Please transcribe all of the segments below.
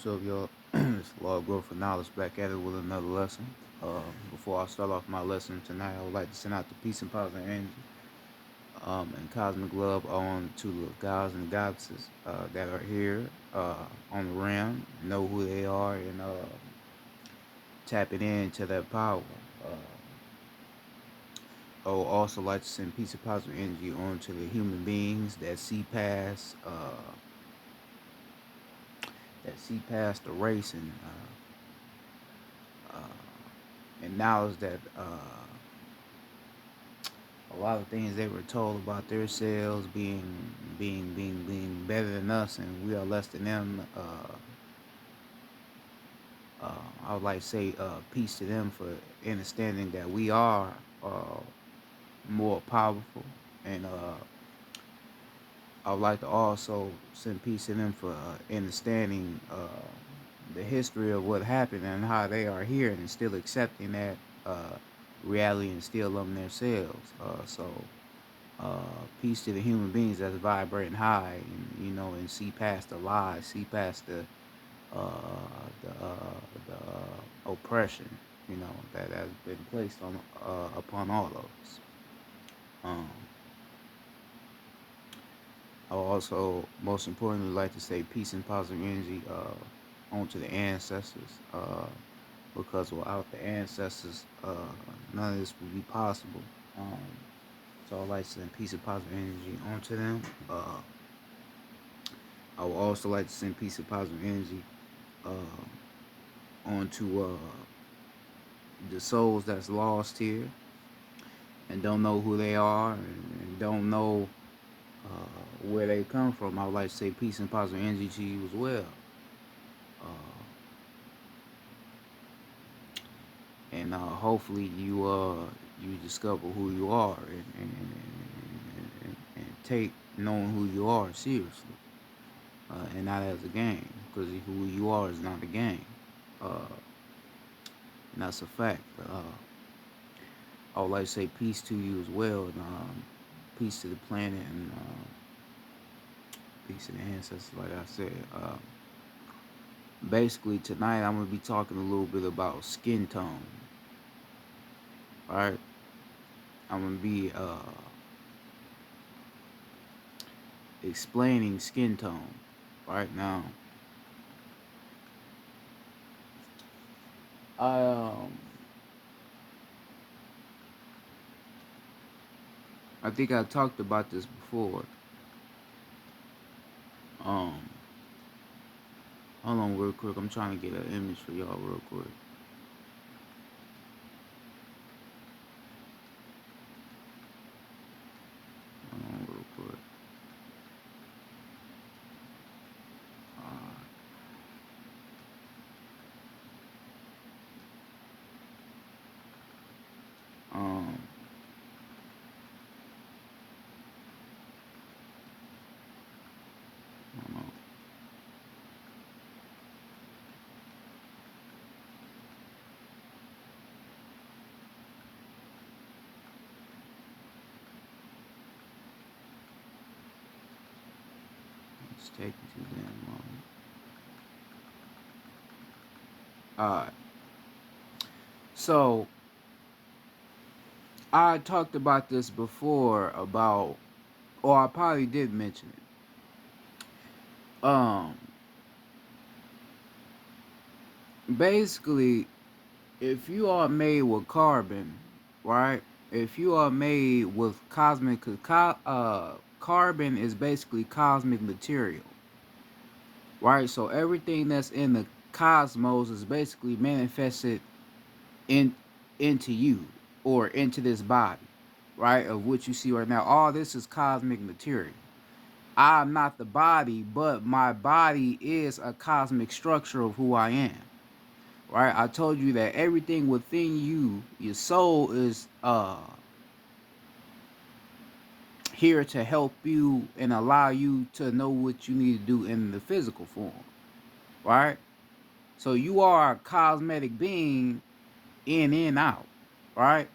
What's up, y'all? It's Law of Growth and Knowledge back at it with another lesson. Before I start off my lesson tonight, I would like to send out the peace and positive energy and cosmic love on to the gods and goddesses that are here on the realm, know who they are, and tapping into their power. Uh, I would also like to send peace and positive energy on to the human beings that see past the race and knowledge that a lot of things they were told about themselves being better than us, and we are less than them. I would like to say peace to them for understanding that we are uh, more powerful, and I would like to also send peace to them for understanding the history of what happened and how they are here and still accepting that uh, reality and still loving themselves. Peace to the human beings that's vibrating high, and and see past the lies, see past the oppression, that has been placed on upon all of us. Um, I would also, most importantly, like to say peace and positive energy onto the ancestors, because without the ancestors, none of this would be possible. Um, so I'd like to send peace and positive energy onto them. I would also like to send peace and positive energy onto the souls that's lost here and don't know who they are and don't know where they come from. I would like to say peace and positive energy to you as well. Uh, and hopefully you discover who you are and take knowing who you are seriously, and not as a game, because who you are is not a game, uh, and that's a fact. I would like to say peace to you as well, and peace to the planet, and peace to the ancestors. Like I said, basically tonight I'm gonna be talking a little bit about skin tone. All right, I'm gonna be explaining skin tone right now. I I think I talked about this before. Um, Hold on real quick. I'm trying to get an image for y'all real quick. Hold on real quick. Um, hold on. It's taking too damn long. Alright. So I talked about this before about, or I probably did mention it. Basically, if you are made with carbon, right? If you are made with cosmic, carbon is basically cosmic material, right? So everything that's in the cosmos is basically manifested in into you or into this body, right? Of what you see right now. All this is cosmic material. I'm not the body, but my body is a cosmic structure of who I am. Right? I told you that everything within you, your soul is here to help you and allow you to know what you need to do in the physical form. Right? So you are a cosmetic being in and out. Right?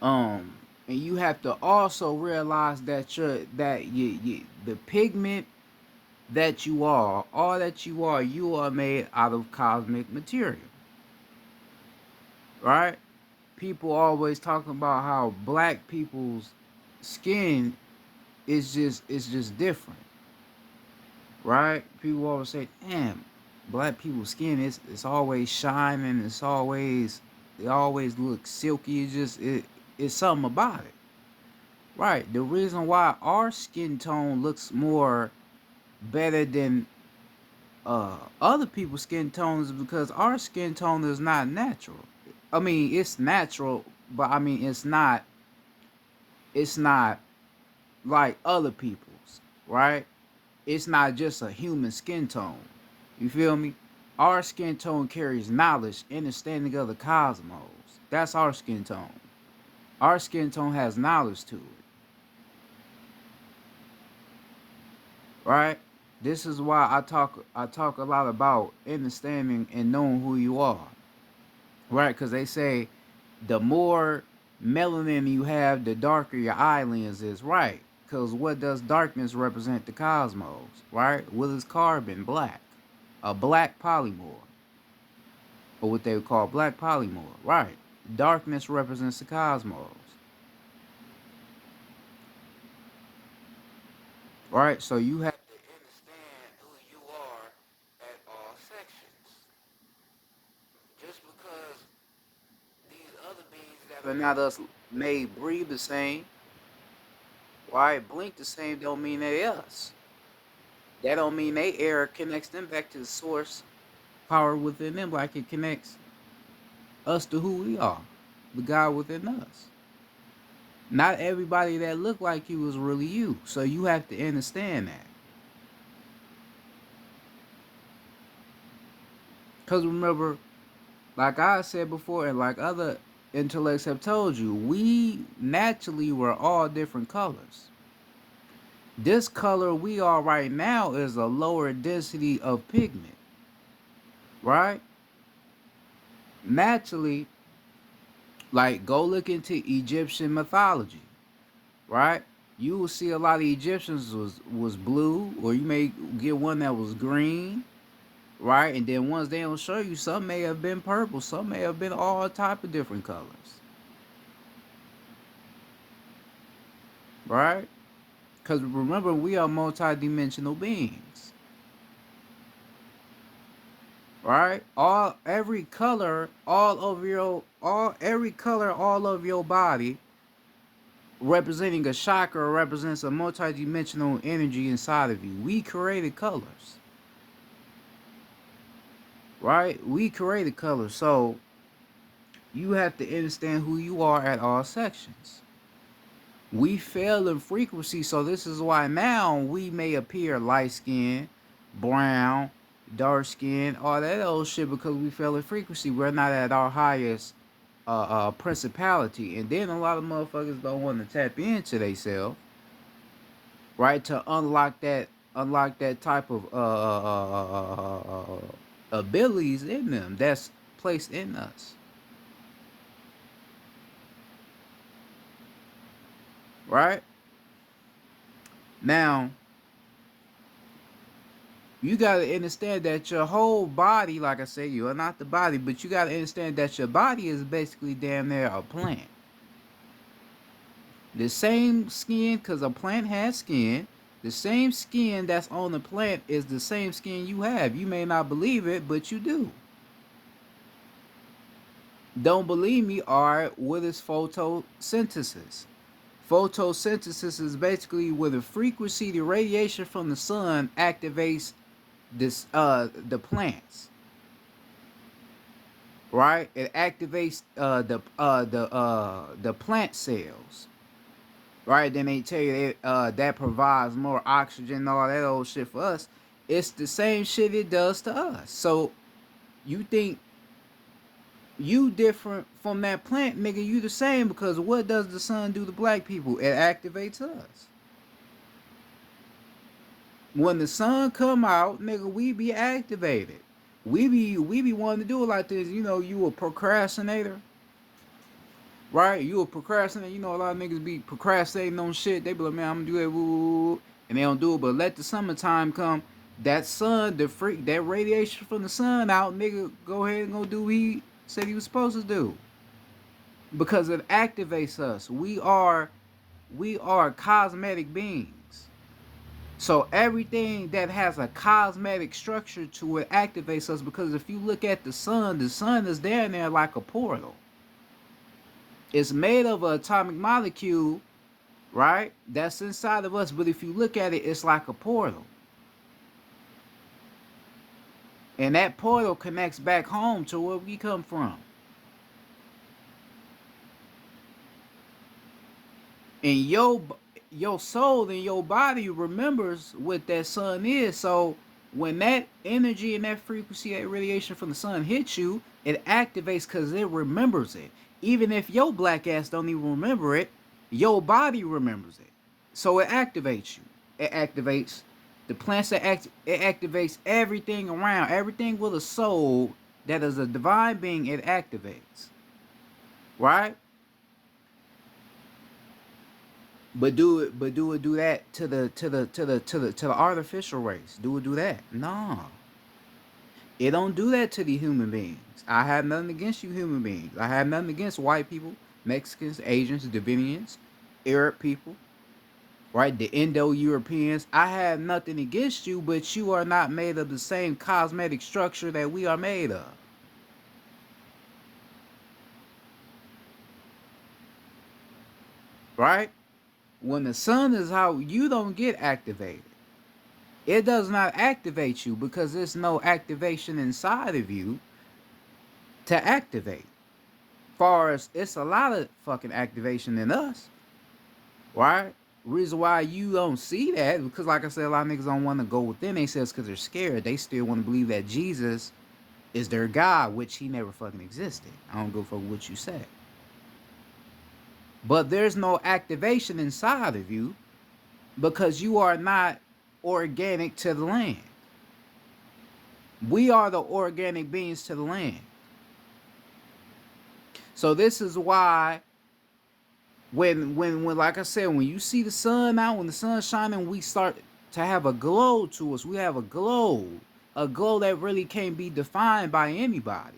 And you have to also realize that the pigment that you are made out of cosmic material, right? People always talking about how black people's skin is just different, right? People always say, "Damn, black people's skin is it's always shining. It always looks silky. It's something about it." Right. The reason why our skin tone looks more better than other people's skin tones is because our skin tone is not natural. I mean, it's natural, but I mean it's not like other people's, right? It's not just a human skin tone. You feel me? Our skin tone carries knowledge, understanding of the cosmos. That's our skin tone. Our skin tone has knowledge to it, right? This is why I talk a lot about understanding and knowing who you are, right? Because they say the more melanin you have, the darker your eye lens is, right? Because what does darkness represent? The cosmos, right? What is carbon? Black, a black polymorph, or what they would call black polymorph, right? Darkness represents the cosmos, right? So you have to understand who you are at all sections. Just because these other beings that are not us may breathe the same, right? Blink the same, don't mean they us. That don't mean they air connects them back to the source power within them, like it connects us to who we are, the God within us. Not everybody that look like you is really you. So you have to understand that. Cause remember, like I said before, and like other intellects have told you, we naturally were all different colors. This color we are right now is a lower density of pigment, right? Naturally, like go look into Egyptian mythology, right? You will see a lot of Egyptians was blue, or you may get one that was green, right? And then ones they don't show you, some may have been purple, some may have been all type of different colors, right? Because remember, we are multidimensional beings, right? All every color all over your all every color all over your body representing a chakra represents a multidimensional energy inside of you. We created colors, right? We created colors. So you have to understand who you are at all sections. We fail in frequency, so this is why now we may appear light skinned, brown, dark skin, all that old shit because we fail in frequency. We're not at our highest principality. And then a lot of motherfuckers don't want to tap into themselves, right? To unlock that type of abilities in them that's placed in us, right? Now, you gotta understand that your whole body, like I said, you are not the body, but you gotta understand that your body is basically damn near a plant. The same skin, because a plant has skin, the same skin that's on the plant is the same skin you have. You may not believe it, but you do. Don't believe me? All right, what is photosynthesis? Photosynthesis is basically where the frequency, the radiation from the sun activates the plants, right? It activates the plant cells, right? Then they tell you that provides more oxygen and all that old shit for us. It's the same shit it does to us. So you think you different from that plant, nigga? You the same because what does the sun do to black people? It activates us. When the sun come out, nigga, we be activated. We be wanting to do it like this. You know, you a procrastinator, right? You a procrastinator. You know, a lot of niggas be procrastinating on shit. They be like, man, I'm gonna do it, woo, woo, woo, and they don't do it. But let the summertime come. That sun, that radiation from the sun out, nigga, go ahead and go do what he said he was supposed to do. Because it activates us. We are cosmetic beings. So everything that has a cosmetic structure to it activates us, because if you look at the sun is down there like a portal. It's made of an atomic molecule, right? That's inside of us, but if you look at it, it's like a portal. And that portal connects back home to where we come from. And your soul and your body remembers what that sun is. So when that energy and that frequency, that radiation from the sun hits you, it activates because it remembers it. Even if your black ass don't even remember it, your body remembers it. So it activates you. It activates the plants it activates everything around. Everything with a soul that is a divine being, it activates. Right? But do that to the artificial race. Do that. No. It don't do that to the human beings. I have nothing against you human beings. I have nothing against white people, Mexicans, Asians, Davidians, Arab people, right? The Indo-Europeans. I have nothing against you, but you are not made of the same cosmetic structure that we are made of. Right? When the sun is out, you don't get activated. It does not activate you because there's no activation inside of you to activate. Far as it's a lot of fucking activation in us, right? Reason why you don't see that, because like I said, a lot of niggas don't want to go within themselves because they're scared. They still want to believe that Jesus is their God, which he never fucking existed. I don't go for what you say. But there's no activation inside of you because you are not organic to the land. We are the organic beings to the land. So this is why when like I said, when you see the sun out, when the sun's shining, we start to have a glow to us. We have a glow that really can't be defined by anybody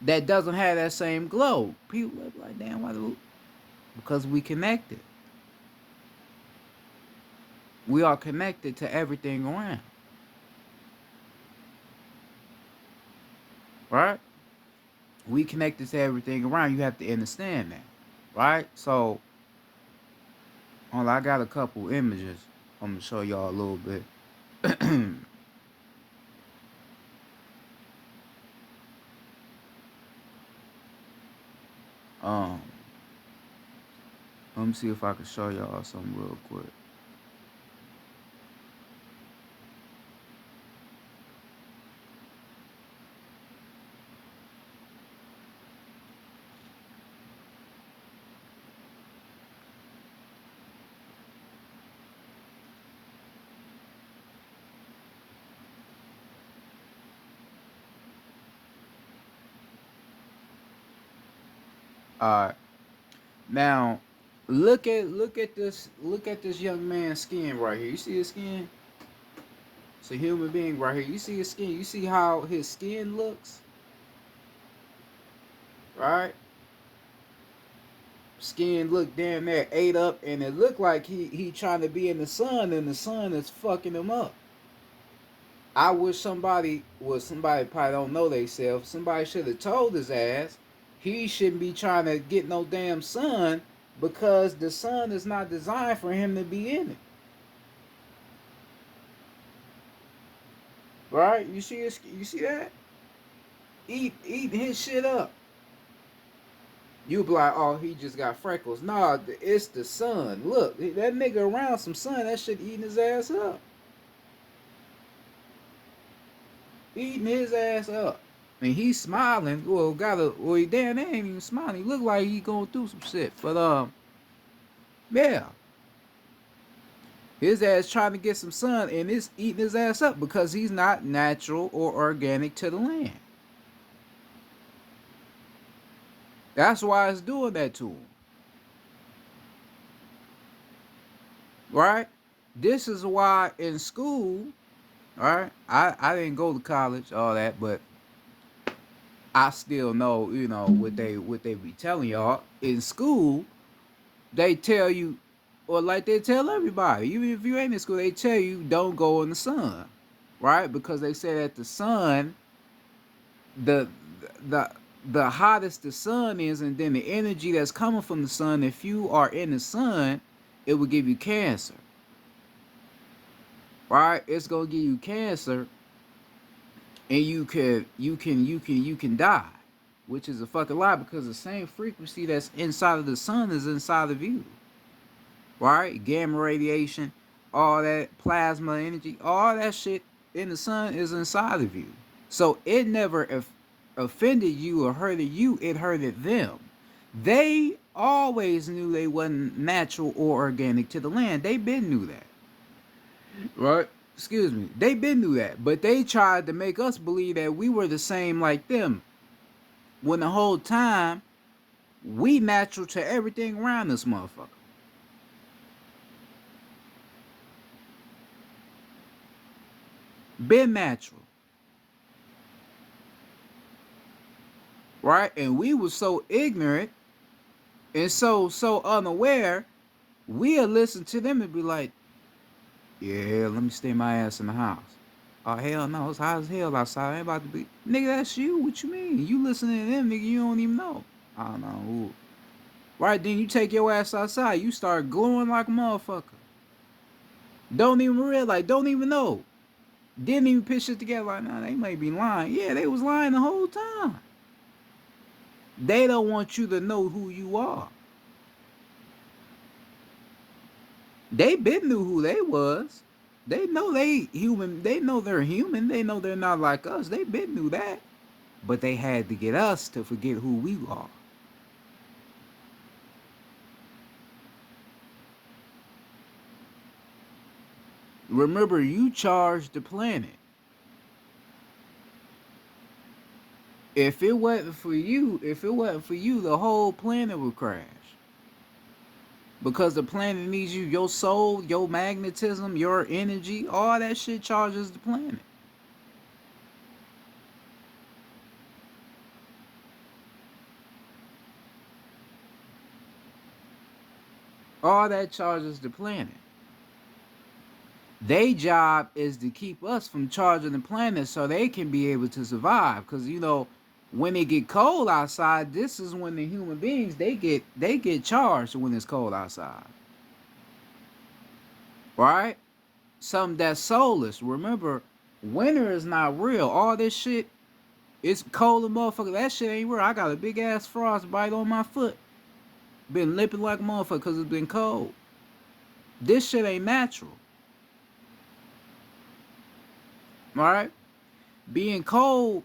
that doesn't have that same glow. People are like, damn, why do? Because we connected. We are connected to everything around. Right? We connected to everything around. You have to understand that. Right? So, I got a couple images. I'm going to show y'all a little bit. Let me see if I can show y'all something real quick. All right. Now, look at this young man's skin right here. You see his skin? It's a human being right here. You see his skin? You see how his skin looks? Right? Skin look damn there ate up, and it looked like he trying to be in the sun, and the sun is fucking him up. I wish somebody probably don't know themselves. Somebody should have told his ass he shouldn't be trying to get no damn sun because the sun is not designed for him to be in it. Right? You see that? Eating his shit up. You be like, oh, he just got freckles. Nah, it's the sun. Look, that nigga around some sun, that shit eating his ass up. Eating his ass up. And he's smiling. He damn, they ain't even smiling. He look like he going through some shit. But yeah. His ass trying to get some sun and it's eating his ass up because he's not natural or organic to the land. That's why it's doing that to him. Right? This is why in school, All right. I didn't go to college, all that, but I still know, what they be telling y'all. In school, they tell you, or like they tell everybody, even if you ain't in school, they tell you don't go in the sun. Right? Because they say that the sun, the the the hottest the sun is, and then the energy that's coming from the sun, if you are in the sun, it will give you cancer. Right? It's gonna give you cancer, and you can die, which is a fucking lie, because the same frequency that's inside of the sun is inside of you. Right? Gamma radiation, all that plasma energy, all that shit in the sun is inside of you. So it never offended you or hurted you, it hurted them. They always knew they wasn't natural or organic to the land. They been knew that. Right? Excuse me. They been knew that. But they tried to make us believe that we were the same like them. When the whole time we natural to everything around this motherfucker. Been natural. Right? And we was so ignorant and so unaware, we'll listen to them and be like, yeah, let me stay my ass in the house. Oh hell no, it's hot as hell outside. I ain't about to be, nigga. That's you. What you mean? You listening to them, nigga? You don't even know. I don't know. Ooh. Right then, you take your ass outside. You start glowing like a motherfucker. Don't even realize. Don't even know. Didn't even put shit together. Like, nah, they might be lying. Yeah, they was lying the whole time. They don't want you to know who you are. They been knew who they was. They know they human. They know they're human. They know they're not like us. They been knew that. But they had to get us to forget who we are. Remember, you charged the planet. If it wasn't for you, the whole planet would crash. Because the planet needs you. Your soul, your magnetism, your energy, all that shit charges the planet. All that charges the planet. Their job is to keep us from charging the planet so they can be able to survive. Because when it get cold outside, this is when the human beings they get charged when it's cold outside. Right? Something that's soulless. Remember, winter is not real. All this shit, it's cold and motherfucker. That shit ain't real. I got a big ass frostbite on my foot. Been lipping like a motherfucker because it's been cold. This shit ain't natural. Alright? Being cold,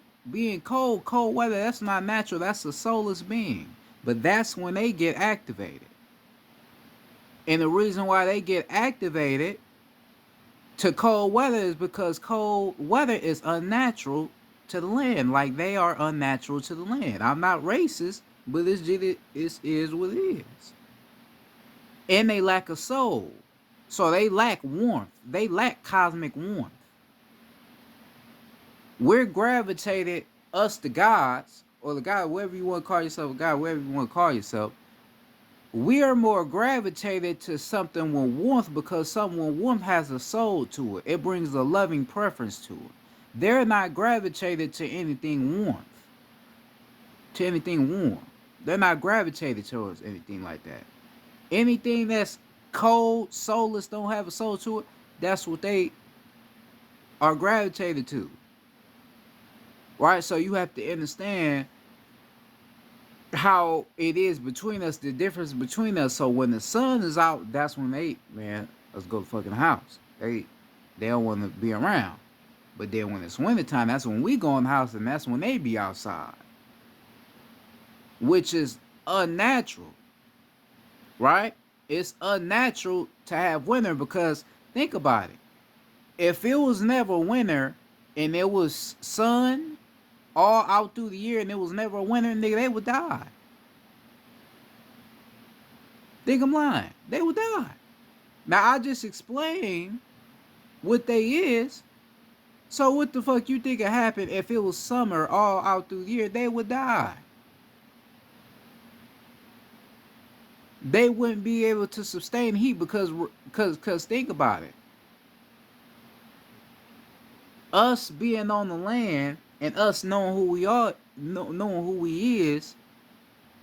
cold weather, that's not natural. That's a soulless being. But that's when they get activated. And the reason why they get activated to cold weather is because cold weather is unnatural to the land. Like they are unnatural to the land. I'm not racist, but it is what it is. And they lack a soul. So they lack warmth. They lack cosmic warmth. We're gravitated, us the gods, or the god, whatever you want to call yourself, a god, whatever you want to call yourself, we are more gravitated to something with warmth because something with warmth has a soul to it. It brings a loving preference to it. They're not gravitated to anything warmth. To anything warm. They're not gravitated towards anything like that. Anything that's cold, soulless, don't have a soul to it, that's what they are gravitated to. Right? So you have to understand how it is between us, the difference between us. So when the sun is out, that's when man, let's go to the fucking house. They don't want to be around. But then when it's wintertime, that's when we go in the house and that's when they be outside. Which is unnatural. Right? It's unnatural to have winter because think about it. If it was never winter and it was sun all out through the year and it was never a winter, nigga, they would die. Think I'm lying. They would die. Now I just explained what they is, So what the fuck you think would happen if it was summer all out through the year? They would die. They wouldn't be able to sustain heat because think about it. Us being on the land and us knowing who we are, knowing who we is,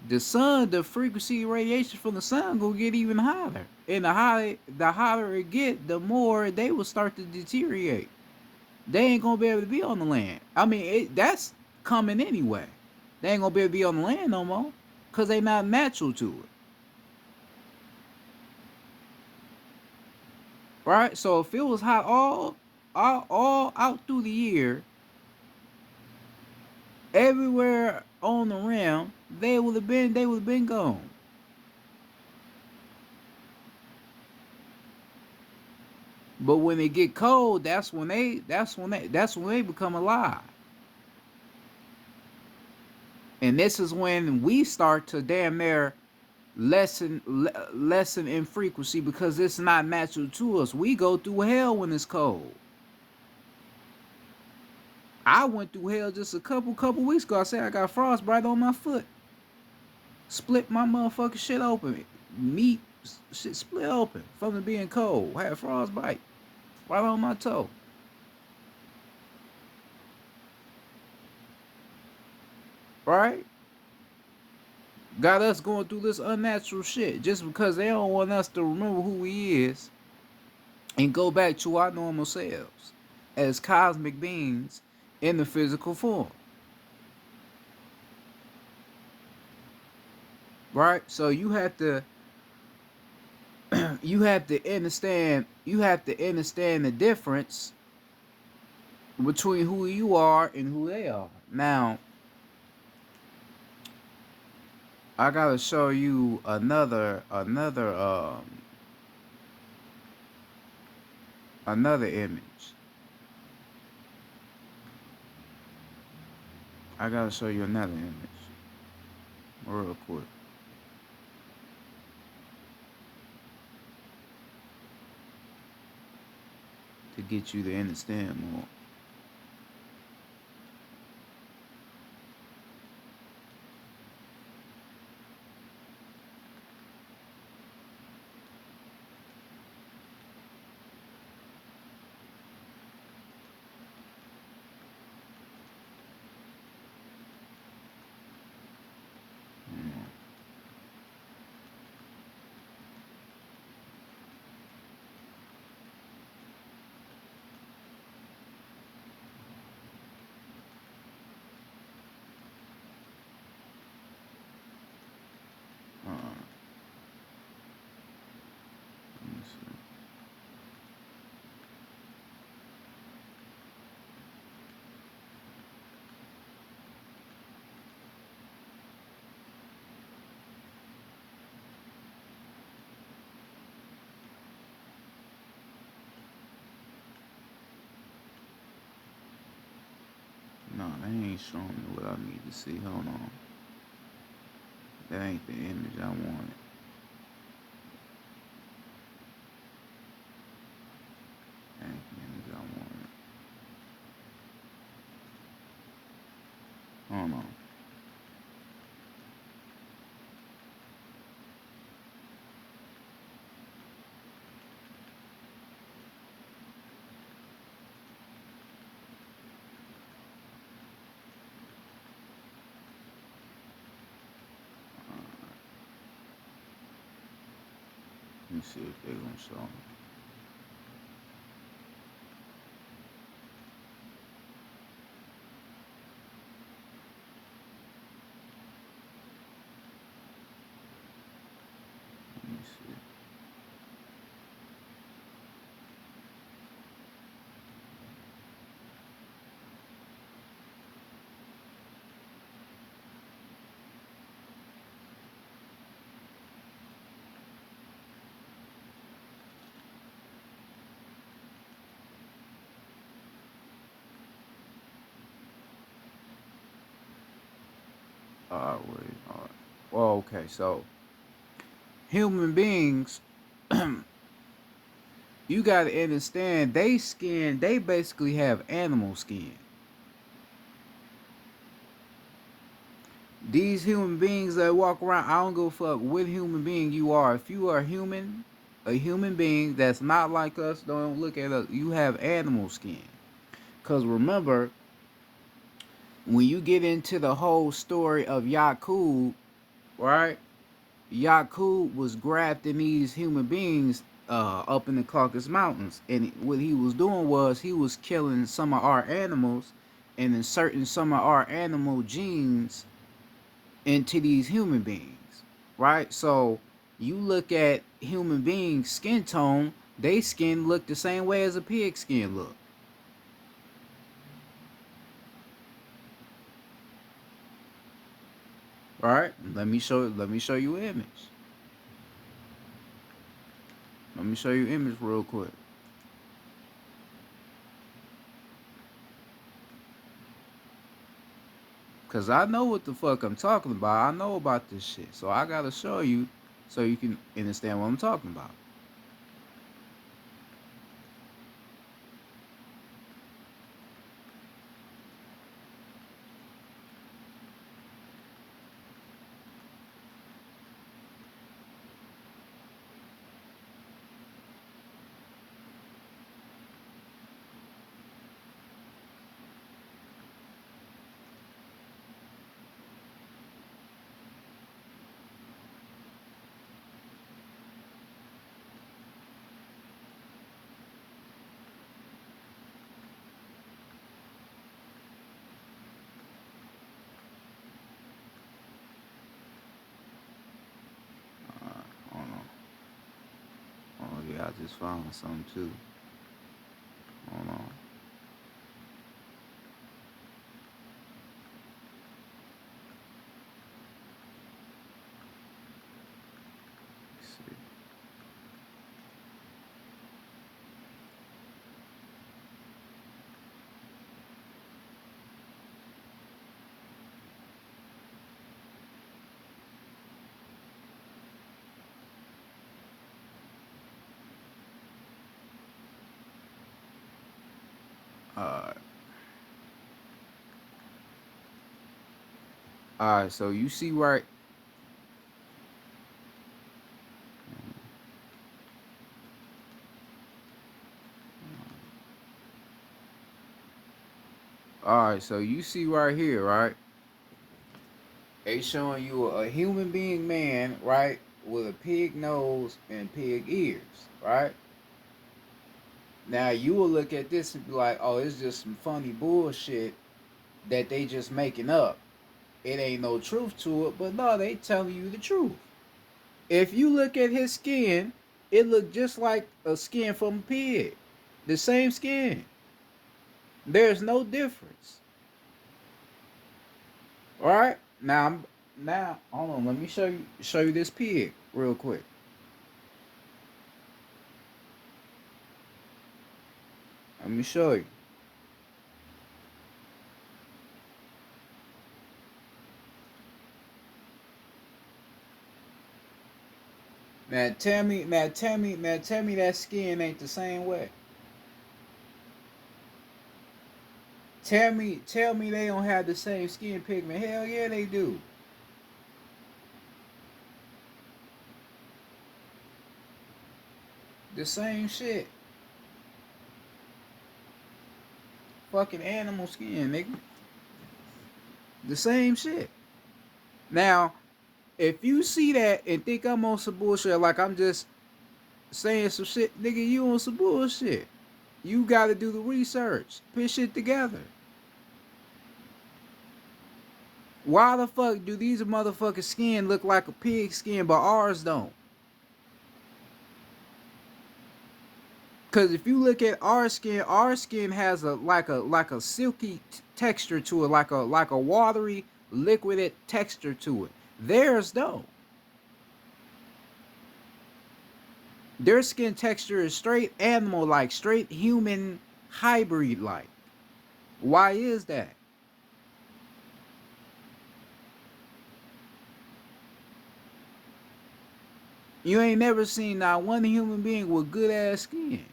the sun, the frequency of radiation from the sun will get even hotter. And the hotter it get, the more they will start to deteriorate. They ain't gonna be able to be on the land. I mean, that's coming anyway. They ain't gonna be able to be on the land no more, cause they not natural to it, right? So if it was hot all out through the year, everywhere on the rim, they would have been gone. But when it get cold, that's when they become alive. And this is when we start to damn near lessen in frequency because it's not natural to us. We go through hell when it's cold. I went through hell just a couple weeks ago. I said I got frostbite on my foot. Split my motherfucking shit open. Meat shit split open from it being cold. I had frostbite right on my toe. Right? Got us going through this unnatural shit just because they don't want us to remember who we is and go back to our normal selves as cosmic beings in the physical form. Right? So you have to understand the difference between who you are and who they are. Now, I gotta show you another image. I gotta show you another image real quick to get you to understand more. Uh, let me see. No, they ain't showing me what I need to see. Hold on. That ain't the image I wanted. That ain't the image I wanted. Hold on. Let me see if they're gonna show me. Let me see. Wait. All right. Well, okay. So human beings You gotta understand, they basically have animal skin. These human beings that walk around, I don't give a fuck what human being you are. If you are human, a human being that's not like us, don't look at us, you have animal skin. Because remember, when you get into the whole story of Yakub, right? Yakub was grafting these human beings up in the Caucasus Mountains. And what he was doing was he was killing some of our animals and inserting some of our animal genes into these human beings, right? So you look at human beings' skin tone, they skin look the same way as a pig skin look. All right, let me show you an image. Let me show you an image real quick. Cause I know what the fuck I'm talking about. I know about this shit. So I gotta show you so you can understand what I'm talking about. Hold on. Oh yeah, I just found something too. Hold on. Let's see. Uh, all right. So you see right. All right. So you see right here, right? They showing you a human being man, right, with a pig nose and pig ears, right? Now you will look at this and be like, oh, it's just some funny bullshit that they just making up. It ain't no truth to it, but no, they telling you the truth. If you look at his skin, it look just like a skin from a pig. The same skin. There's no difference. All right? Now hold on, let me show you this pig real quick. Let me show you. Now tell me that skin ain't the same way. Tell me they don't have the same skin pigment. Hell yeah, they do. The same shit. Fucking animal skin, nigga. The same shit. Now, if you see that and think I'm on some bullshit, like I'm just saying some shit, nigga, you on some bullshit. You gotta do the research. Put shit together. Why the fuck do these motherfucking skin look like a pig skin, but ours don't? Cause if you look at our skin has a like a silky texture to it, like a watery, liquid texture to it. Theirs don't. Their skin texture is straight animal like, straight human hybrid like. Why is that? You ain't never seen not one human being with good ass skin.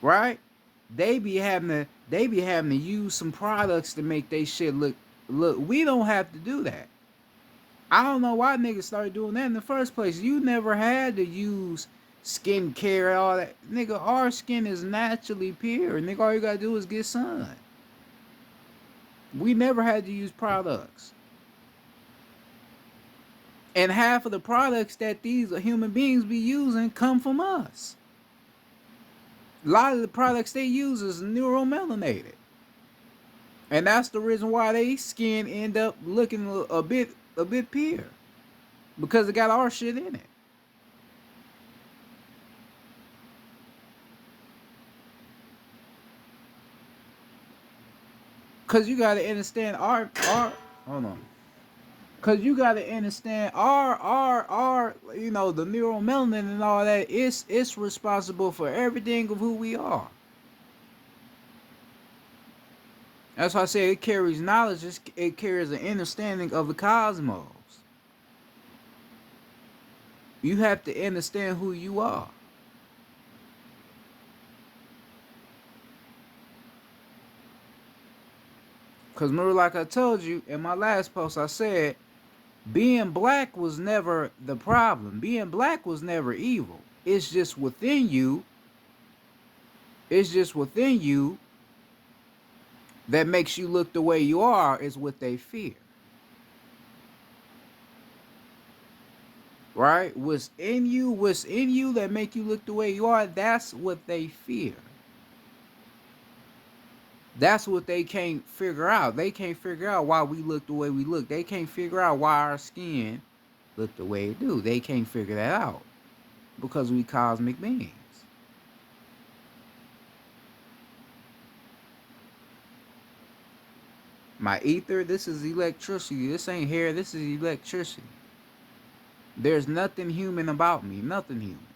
right? They be having to use some products to make they shit look. We don't have to do that. I don't know why niggas started doing that in the first place. You never had to use skincare, all that. Nigga, our skin is naturally pure. Nigga, all you gotta do is get sun. We never had to use products. And half of the products that these human beings be using come from us. A lot of the products they use is neuromelanated. And that's the reason why they skin end up looking a bit pure. Because it got our shit in it. Cause you gotta understand our hold on. Cause you gotta understand our the neuromelanin and all that, it's responsible for everything of who we are. That's why I say it carries knowledge, it carries an understanding of the cosmos. You have to understand who you are. Cause remember, like I told you in my last post, I said being black was never the problem. Being black was never evil. It's just within you. It's just within you that makes you look the way you are is what they fear. Right? What's in you that make you look the way you are, that's what they fear. That's what they can't figure out. They can't figure out why we look the way we look. They can't figure out why our skin look the way it do. They can't figure that out because we cosmic beings. My ether, this is electricity. This ain't hair, this is electricity. There's nothing human about me. Nothing human.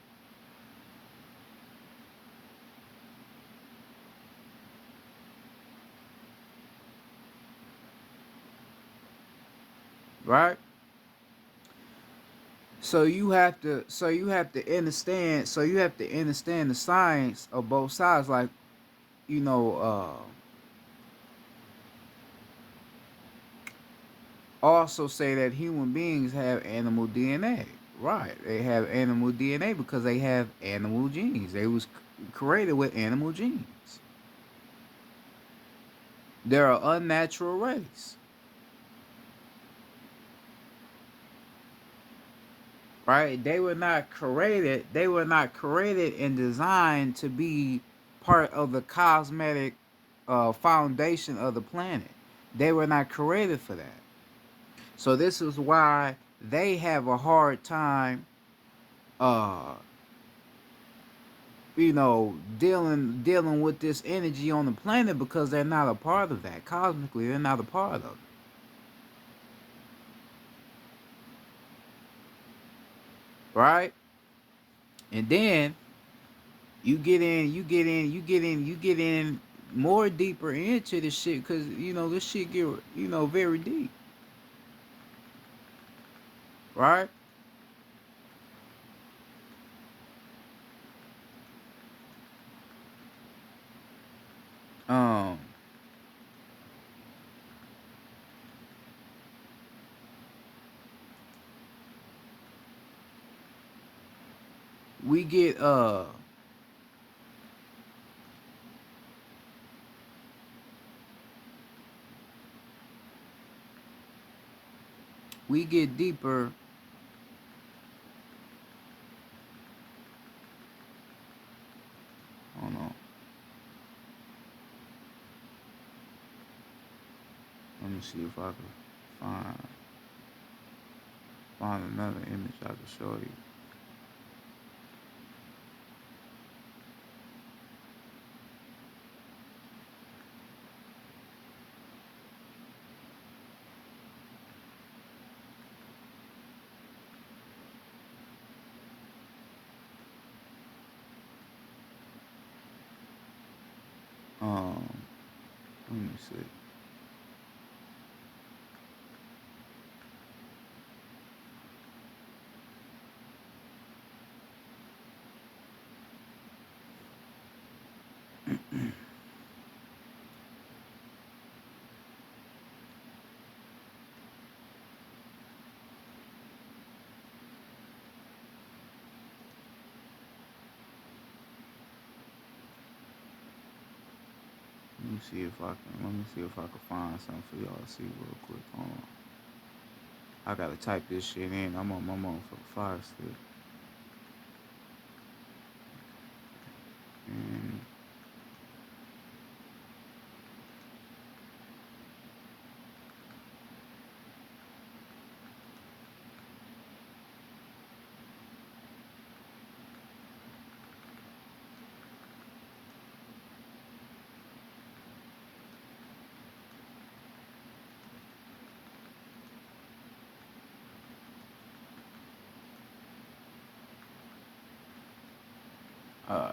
Right? So you have to understand the science of both sides. Like, you know, also say that human beings have animal DNA. Right. They have animal DNA because they have animal genes. They was created with animal genes. They're an unnatural race. Right? They were not created and designed to be part of the cosmetic foundation of the planet. They were not created for that. So this is why they have a hard time uh dealing with this energy on the planet because they're not a part of that. Cosmically, they're not a part of it. Right? And then you get in more deeper into this shit because this shit get very deep. Right? Um, we get we get deeper. Hold on. Let me see if I can find another image I can show you. Um, Let me see. Let me see if I can find something for y'all to see real quick. Hold on. I gotta type this shit in. I'm on my motherfucking fire stick. And uh,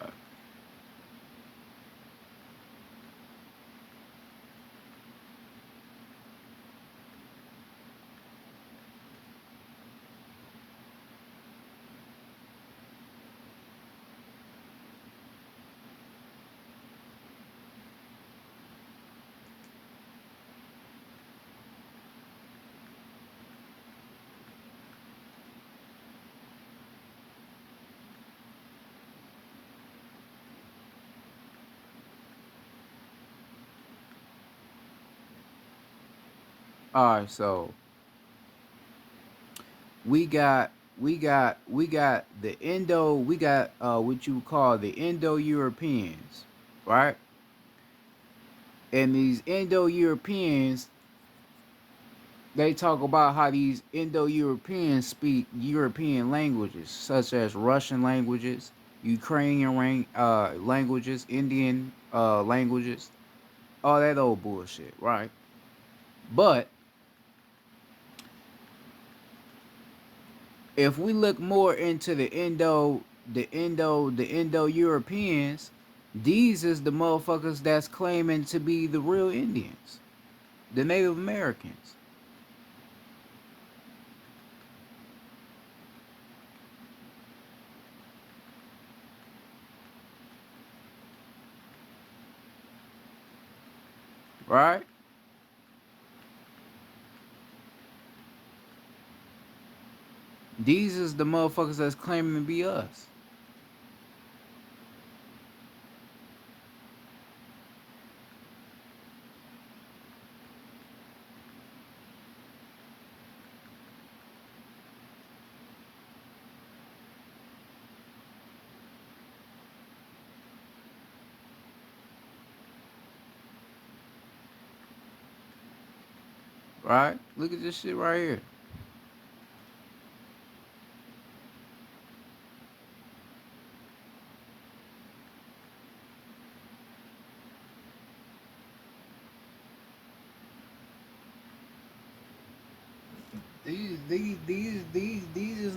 all right, so we got the what you call the Indo-Europeans, right? And these Indo-Europeans, they talk about how these Indo-Europeans speak European languages, such as Russian languages, Ukrainian languages, Indian languages, all that old bullshit, right? But if we look more into the Indo-Europeans, these is the motherfuckers that's claiming to be the real Indians, the Native Americans, right? These is the motherfuckers that's claiming to be us. Right? Look at this shit right here. These is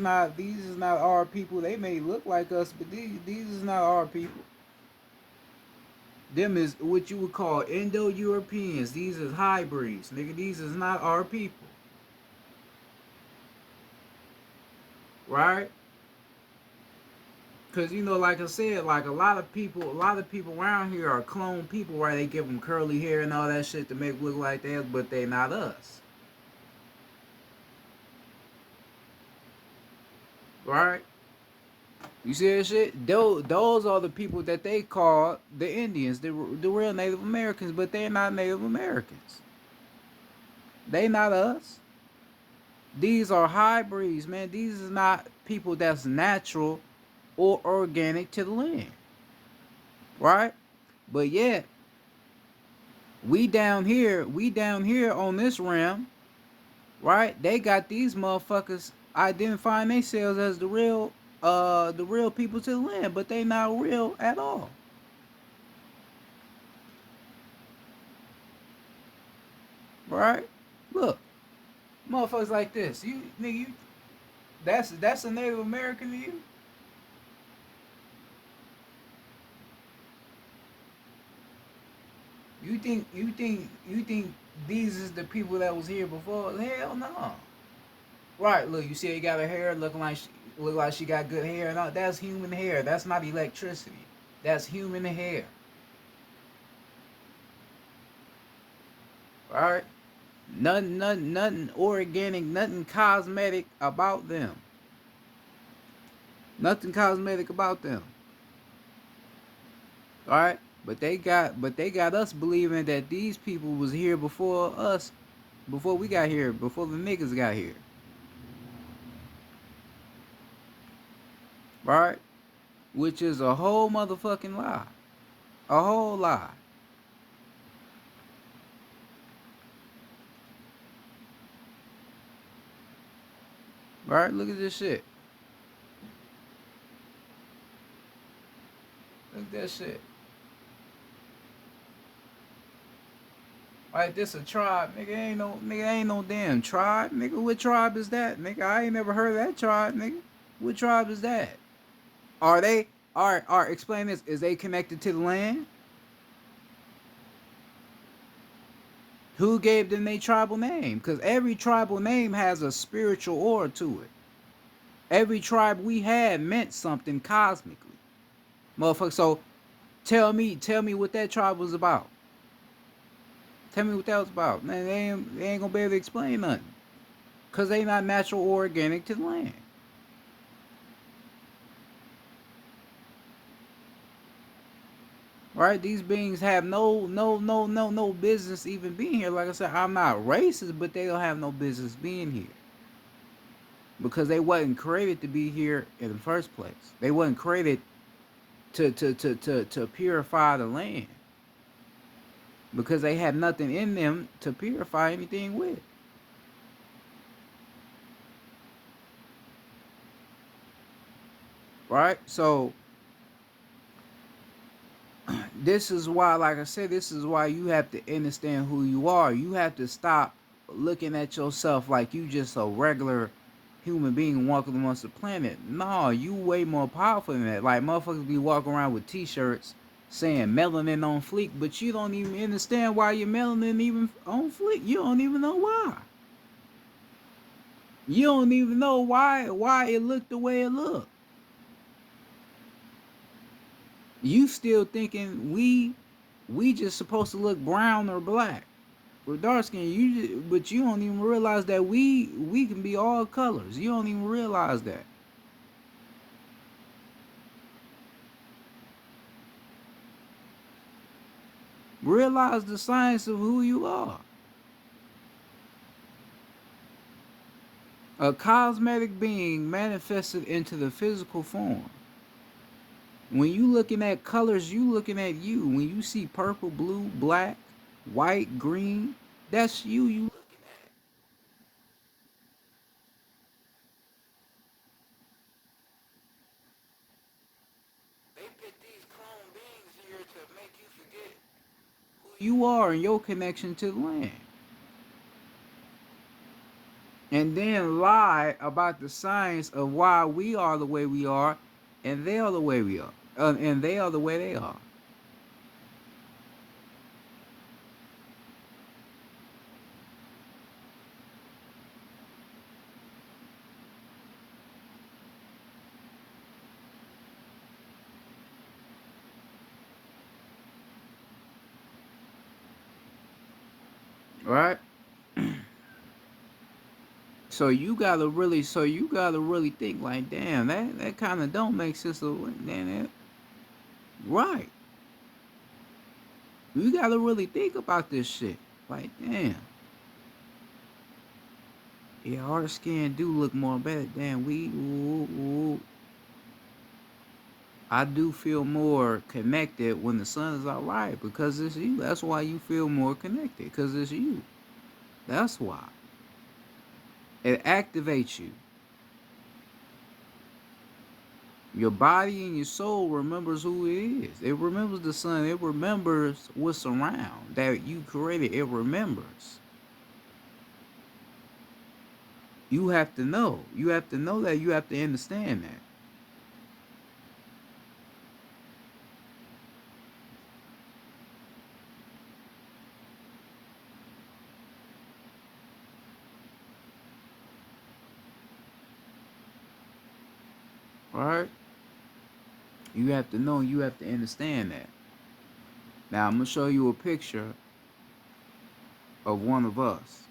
not our people. They may look like us, but these is not our people. Them is what you would call Indo-Europeans. These is hybrids, nigga. These is not our people, right? Cause like I said, like a lot of people around here are clone people, right? They give them curly hair and all that shit to make look like that, but they not us, right? You see that shit? Those are the people that they call the Indians, the real Native Americans, but they're not Native Americans. They not us. These are hybrids, man. These is not people that's natural or organic to the land, right? But yet, we down here on this realm, right? They got these motherfuckers identifying themselves as the real people to the land, but they not real at all. Right? Look, motherfuckers like this. You nigga, that's a Native American to you? You think these is the people that was here before? Hell no. Right, look, you see he got her hair look like she got good hair and all. That's human hair. That's not electricity. That's human hair. Right? Nothing organic, nothing cosmetic about them. Nothing cosmetic about them. All right? But they got us believing that these people was here before us, before we got here, before the niggas got here. Right? Which is a whole motherfucking lie. A whole lie. Right? Look at this shit. Look at that shit. Like this a tribe, nigga ain't no damn tribe, nigga. What tribe is that, nigga? I ain't never heard of that tribe, nigga. What tribe is that? Are they are explain this? Is they connected to the land? Who gave them their tribal name? Because every tribal name has a spiritual aura to it. Every tribe we had meant something cosmically, motherfucker. So tell me what that tribe was about. Tell me what that was about. Man, they ain't gonna be able to explain nothing. Cause they not natural or organic to the land. Right? These beings have no business even being here. Like I said, I'm not racist, but they don't have no business being here. Because they wasn't created to be here in the first place. They wasn't created to purify the land. Because they had nothing in them to purify anything with. Right? So this is why, like I said, this is why you have to understand who you are. You have to stop looking at yourself like you just a regular human being walking amongst the planet. No, you way more powerful than that. Like motherfuckers be walking around with t-shirts saying melanin on fleek, but you don't even understand why your melanin even on fleek. You don't even know why. You don't even know why it looked the way it looked. You still thinking we just supposed to look brown or black or dark skin. But you don't even realize that we can be all colors. You don't even realize that. Realize the science of who you are. A cosmetic being manifested into the physical form. When you looking at colors, you looking at you. When you see purple, blue, black, white, green, that's you. You looking at. They put these clone beings here to make you forget who you are and your connection to the land. And then lie about the science of why we are the way we are and they are the way we are. And they are the way they are. Right? So you gotta really think like, damn, that kind of don't make sense. Right? You gotta really think about this shit. Like, damn, yeah, our skin do look more better. Damn, I do feel more connected when the sun is out, right? Because it's you. That's why you feel more connected. Because it's you. That's why it activates you. Your body and your soul remembers who it is. It remembers the sun. It remembers what's around that you created. It remembers. You have to know. You have to know that. You have to understand that. All right? You have to know. You have to understand that. Now I'm gonna show you a picture of one of us.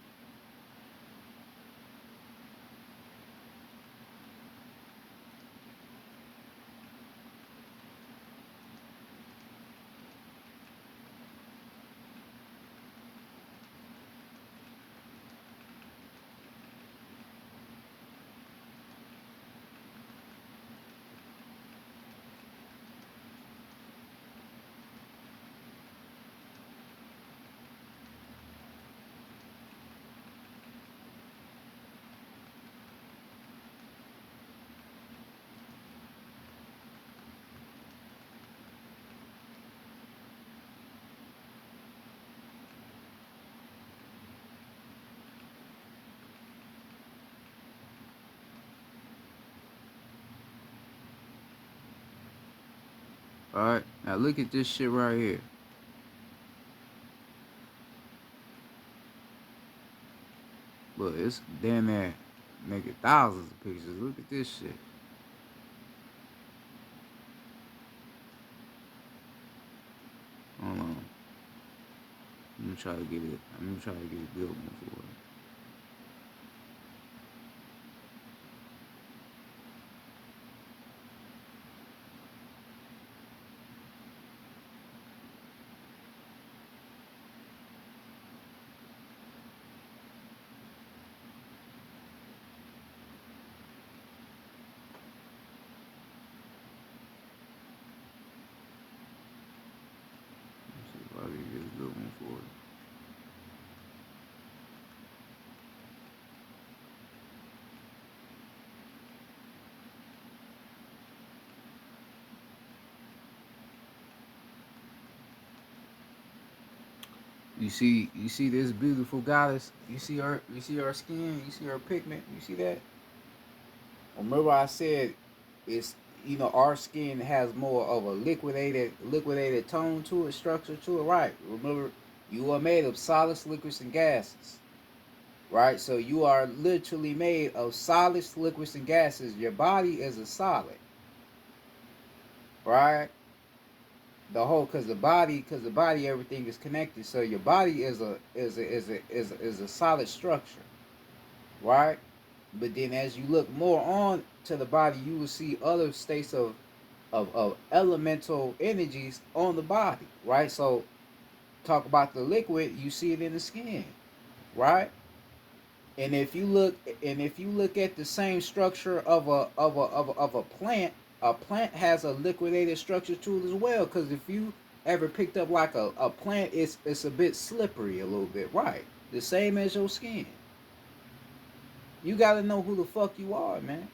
Alright, now look at this shit right here. Look, it's damn near nigga thousands of pictures. Look at this shit. Hold on. I'm gonna try to get it. I'm gonna try to get a good one for it. Let's see if I can get a good one for it. You see this beautiful goddess. You see her skin. You see her pigment. You see that? Remember I said it's our skin has more of a liquidated tone to it, structure to it, right? Remember, you are made of solids, liquids, and gases, right? So you are literally made of solids, liquids, and gases. Your body is a solid, right? Because the body, everything is connected. So your body is a solid structure, right? But then as you look more on to the body, you will see other states of elemental energies on the body, right? So talk about the liquid, you see it in the skin, right? And if you look at the same structure of a plant, a plant has a liquidated structure to it as well. Because if you ever picked up like a plant, it's a bit slippery a little bit, right? The same as your skin. You gotta know who the fuck you are, man.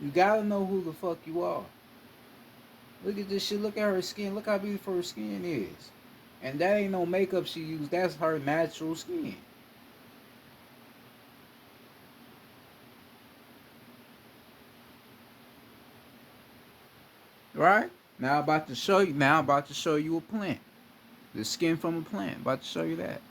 You gotta know who the fuck you are. Look at this shit. Look at her skin. Look how beautiful her skin is. And that ain't no makeup she used. That's her natural skin. Right? Now I'm about to show you. Now I'm about to show you a plant. The skin from a plant. About to show you that.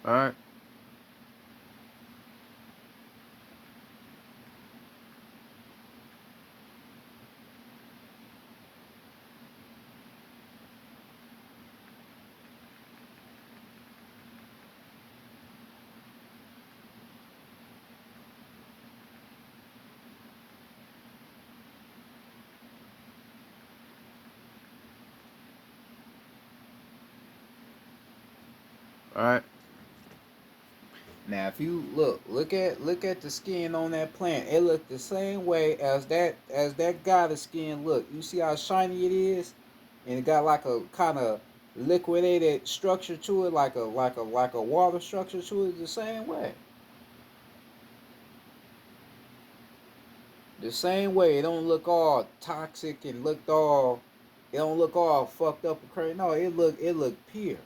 All right. All right. Now, if you look at the skin on that plant, it look the same way as that goddess skin look. You see how shiny it is, and it got like a kind of liquidated structure to it, like a water structure to it. The same way, the same way. It don't look all toxic and looked all. It don't look all fucked up and crazy. No, it look pure,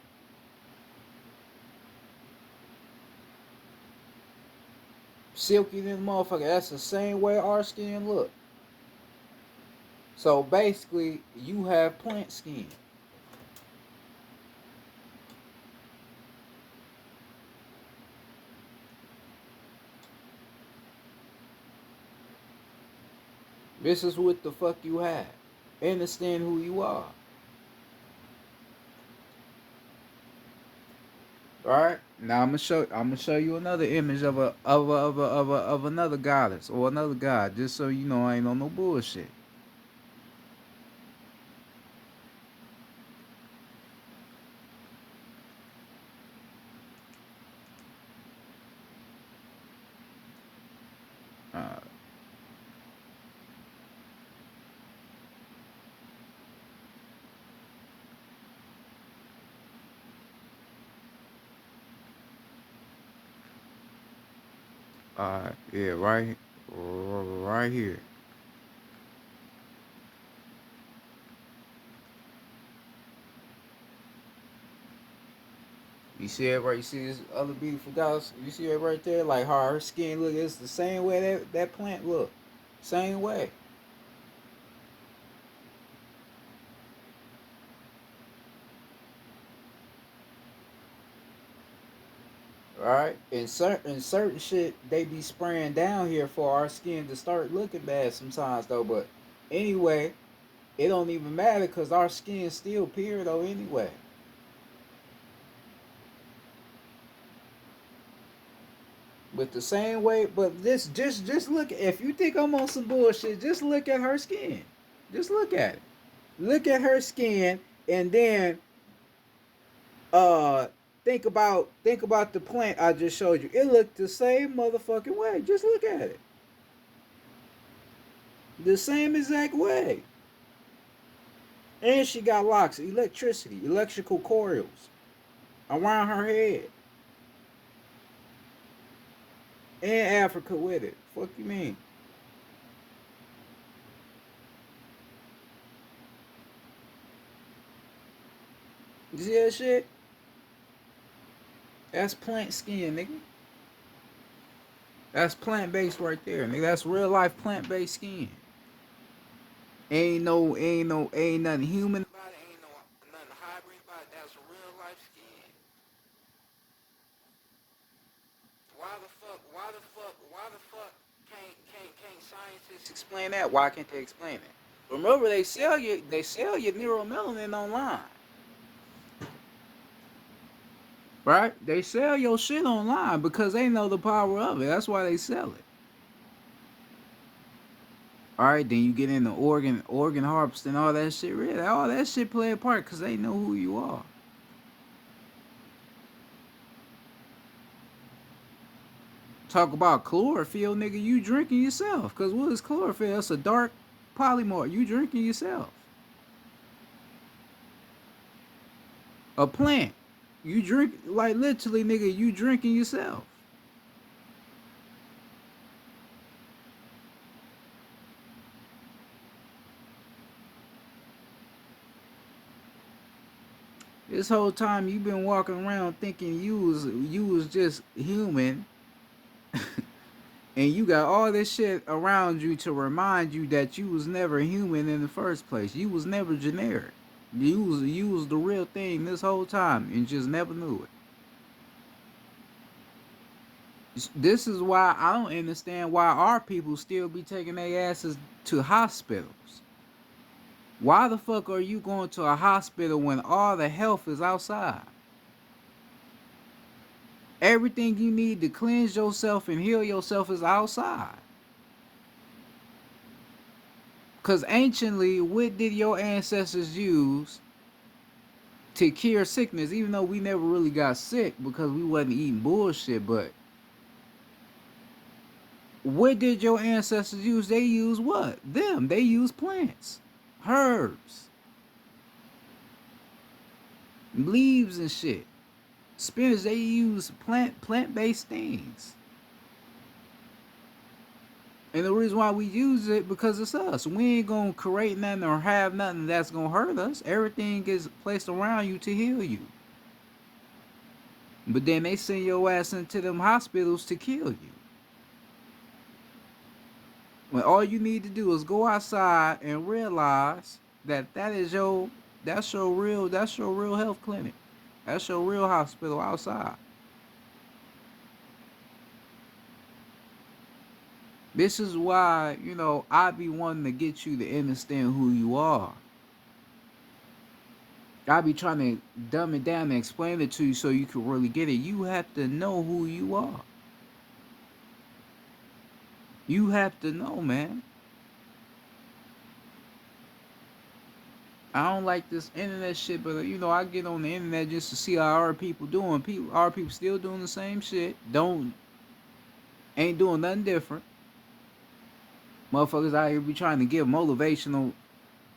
silky than motherfucker. That's the same way our skin look. So basically, you have plant skin. This is what the fuck you have. Understand who you are. All right. Now I'm gonna show you another image of another goddess or another god, just so you know I ain't on no bullshit. Uh, yeah, right here. You see it right? You see this other beautiful goddess? You see it right there? Like how her skin look? It's the same way that plant look. Same way. All right. And certain shit they be spraying down here for our skin to start looking bad sometimes though. But anyway, it don't even matter because our skin still pure though anyway. But the same way, but this just look. If you think I'm on some bullshit, just look at her skin. Just look at it. Look at her skin, and then uh think about the plant I just showed you. It looked the same motherfucking way. Just look at it. The same exact way. And she got locks, electricity, electrical coils around her head, and Africa with it. Fuck you mean? You see that shit? That's plant skin, nigga. That's plant based right there, nigga. That's real life plant based skin. Ain't nothing human about it. Ain't nothing hybrid about it. That's real life skin. Why the fuck can't scientists explain that? Why can't they explain it? Remember they sell you neuromelanin online. Right? They sell your shit online because they know the power of it. That's why they sell it. All right, then you get into organ harvest and all that shit. Really, all that shit play a part because they know who you are. Talk about chlorophyll, nigga. You drinking yourself? Cause what is chlorophyll? It's a dark polymer. You drinking yourself? A plant. You drink like literally, nigga. You drinking yourself? This whole time you been walking around thinking you was just human, and you got all this shit around you to remind you that you was never human in the first place. You was never generic. You was the real thing this whole time and just never knew it. This is why I don't understand why our people still be taking their asses to hospitals. Why the fuck are you going to a hospital when all the health is outside? Everything you need to cleanse yourself and heal yourself is outside. Because anciently, what did your ancestors use to cure sickness? Even though we never really got sick because we wasn't eating bullshit, but what did your ancestors use? They used what? They used plants, herbs, leaves and shit. Spinach, they use plant-based things. And the reason why we use it because it's us. We ain't gonna create nothing or have nothing that's gonna hurt us. Everything is placed around you to heal you. But then they send your ass into them hospitals to kill you. When all you need to do is go outside and realize that that's your real health clinic. That's your real hospital outside. This is why, I be wanting to get you to understand who you are. I be trying to dumb it down and explain it to you so you can really get it. You have to know who you are. You have to know, man. I don't like this internet shit, but I get on the internet just to see how our people doing. Our people still doing the same shit. Ain't doing nothing different. Motherfuckers out here be trying to give motivational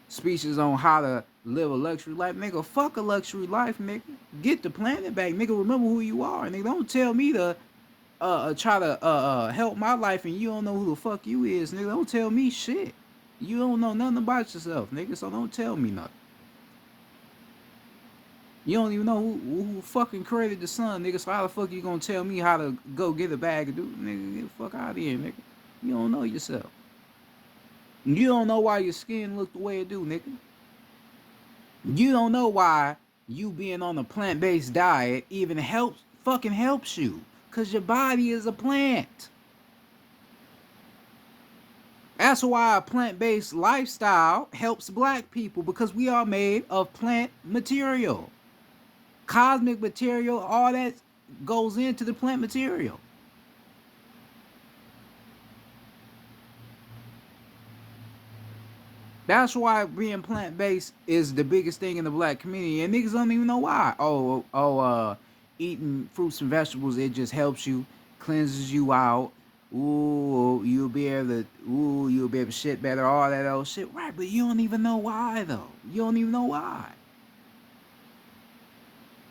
speeches on how to live a luxury life. Nigga, fuck a luxury life, nigga. Get the planet back, nigga. Remember who you are, nigga. Don't tell me to try to help my life and you don't know who the fuck you is, nigga. Don't tell me shit. You don't know nothing about yourself, nigga. So don't tell me nothing. You don't even know who fucking created the sun, nigga. So how the fuck you gonna tell me how to go get a bag of dude, nigga? Get the fuck out of here, nigga. You don't know yourself. You don't know why your skin look the way it do, nigga. You don't know why you being on a plant-based diet even helps you. Cause your body is a plant. That's why a plant-based lifestyle helps black people, because we are made of plant material. Cosmic material, all that goes into the plant material. That's why being plant-based is the biggest thing in the black community, and niggas don't even know why. Eating fruits and vegetables, it just helps you, cleanses you out. You'll be able to shit better, all that old shit. Right, but you don't even know why, though. You don't even know why.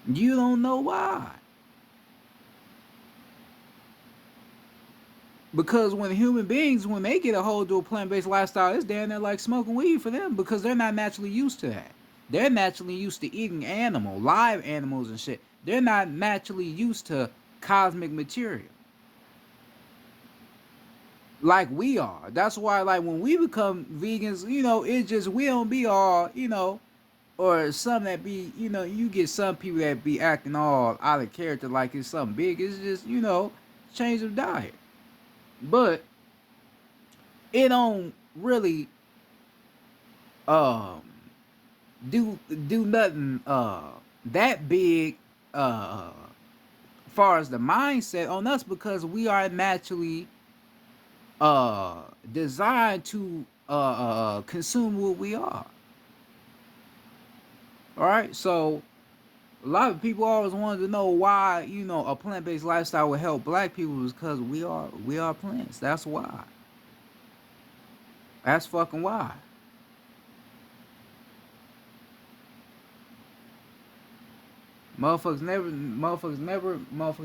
You don't know why. Because when human beings, when they get a hold of a plant-based lifestyle, it's damn near like smoking weed for them, because they're not naturally used to that. They're naturally used to eating live animals and shit. They're not naturally used to cosmic material like we are. That's why, like, when we become vegans, it's just, we don't be all, or some that be, you get some people that be acting all out of character like it's something big. It's just, change of diet. But it don't really um do nothing that big far as the mindset on us, because we are naturally designed to consume what we are. All right, so a lot of people always wanted to know why a plant-based lifestyle would help black people, is because we are plants. That's why. That's fucking why. Motherfuckers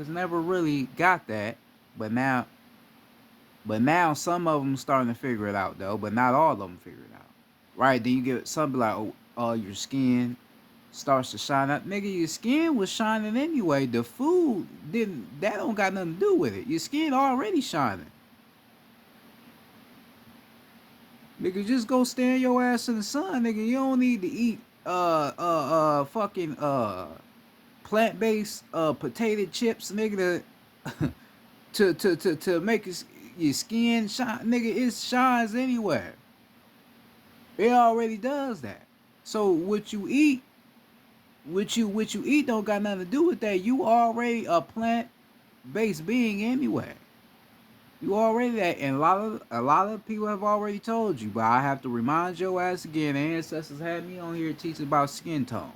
never really got that, but now some of them starting to figure it out, though, but not all of them figure it out. Right? Then you get something like, your skin starts to shine out. Nigga, your skin was shining anyway. The food that don't got nothing to do with it. Your skin already shining. Nigga, just go stand your ass in the sun, nigga. You don't need to eat fucking plant-based potato chips, nigga, to make your skin shine. Nigga, it shines anywhere. It already does that. So what you eat don't got nothing to do with that. You already a plant-based being anyway. You already that, and a lot of people have already told you, but I have to remind your ass again. Ancestors had me on here teaching about skin tone,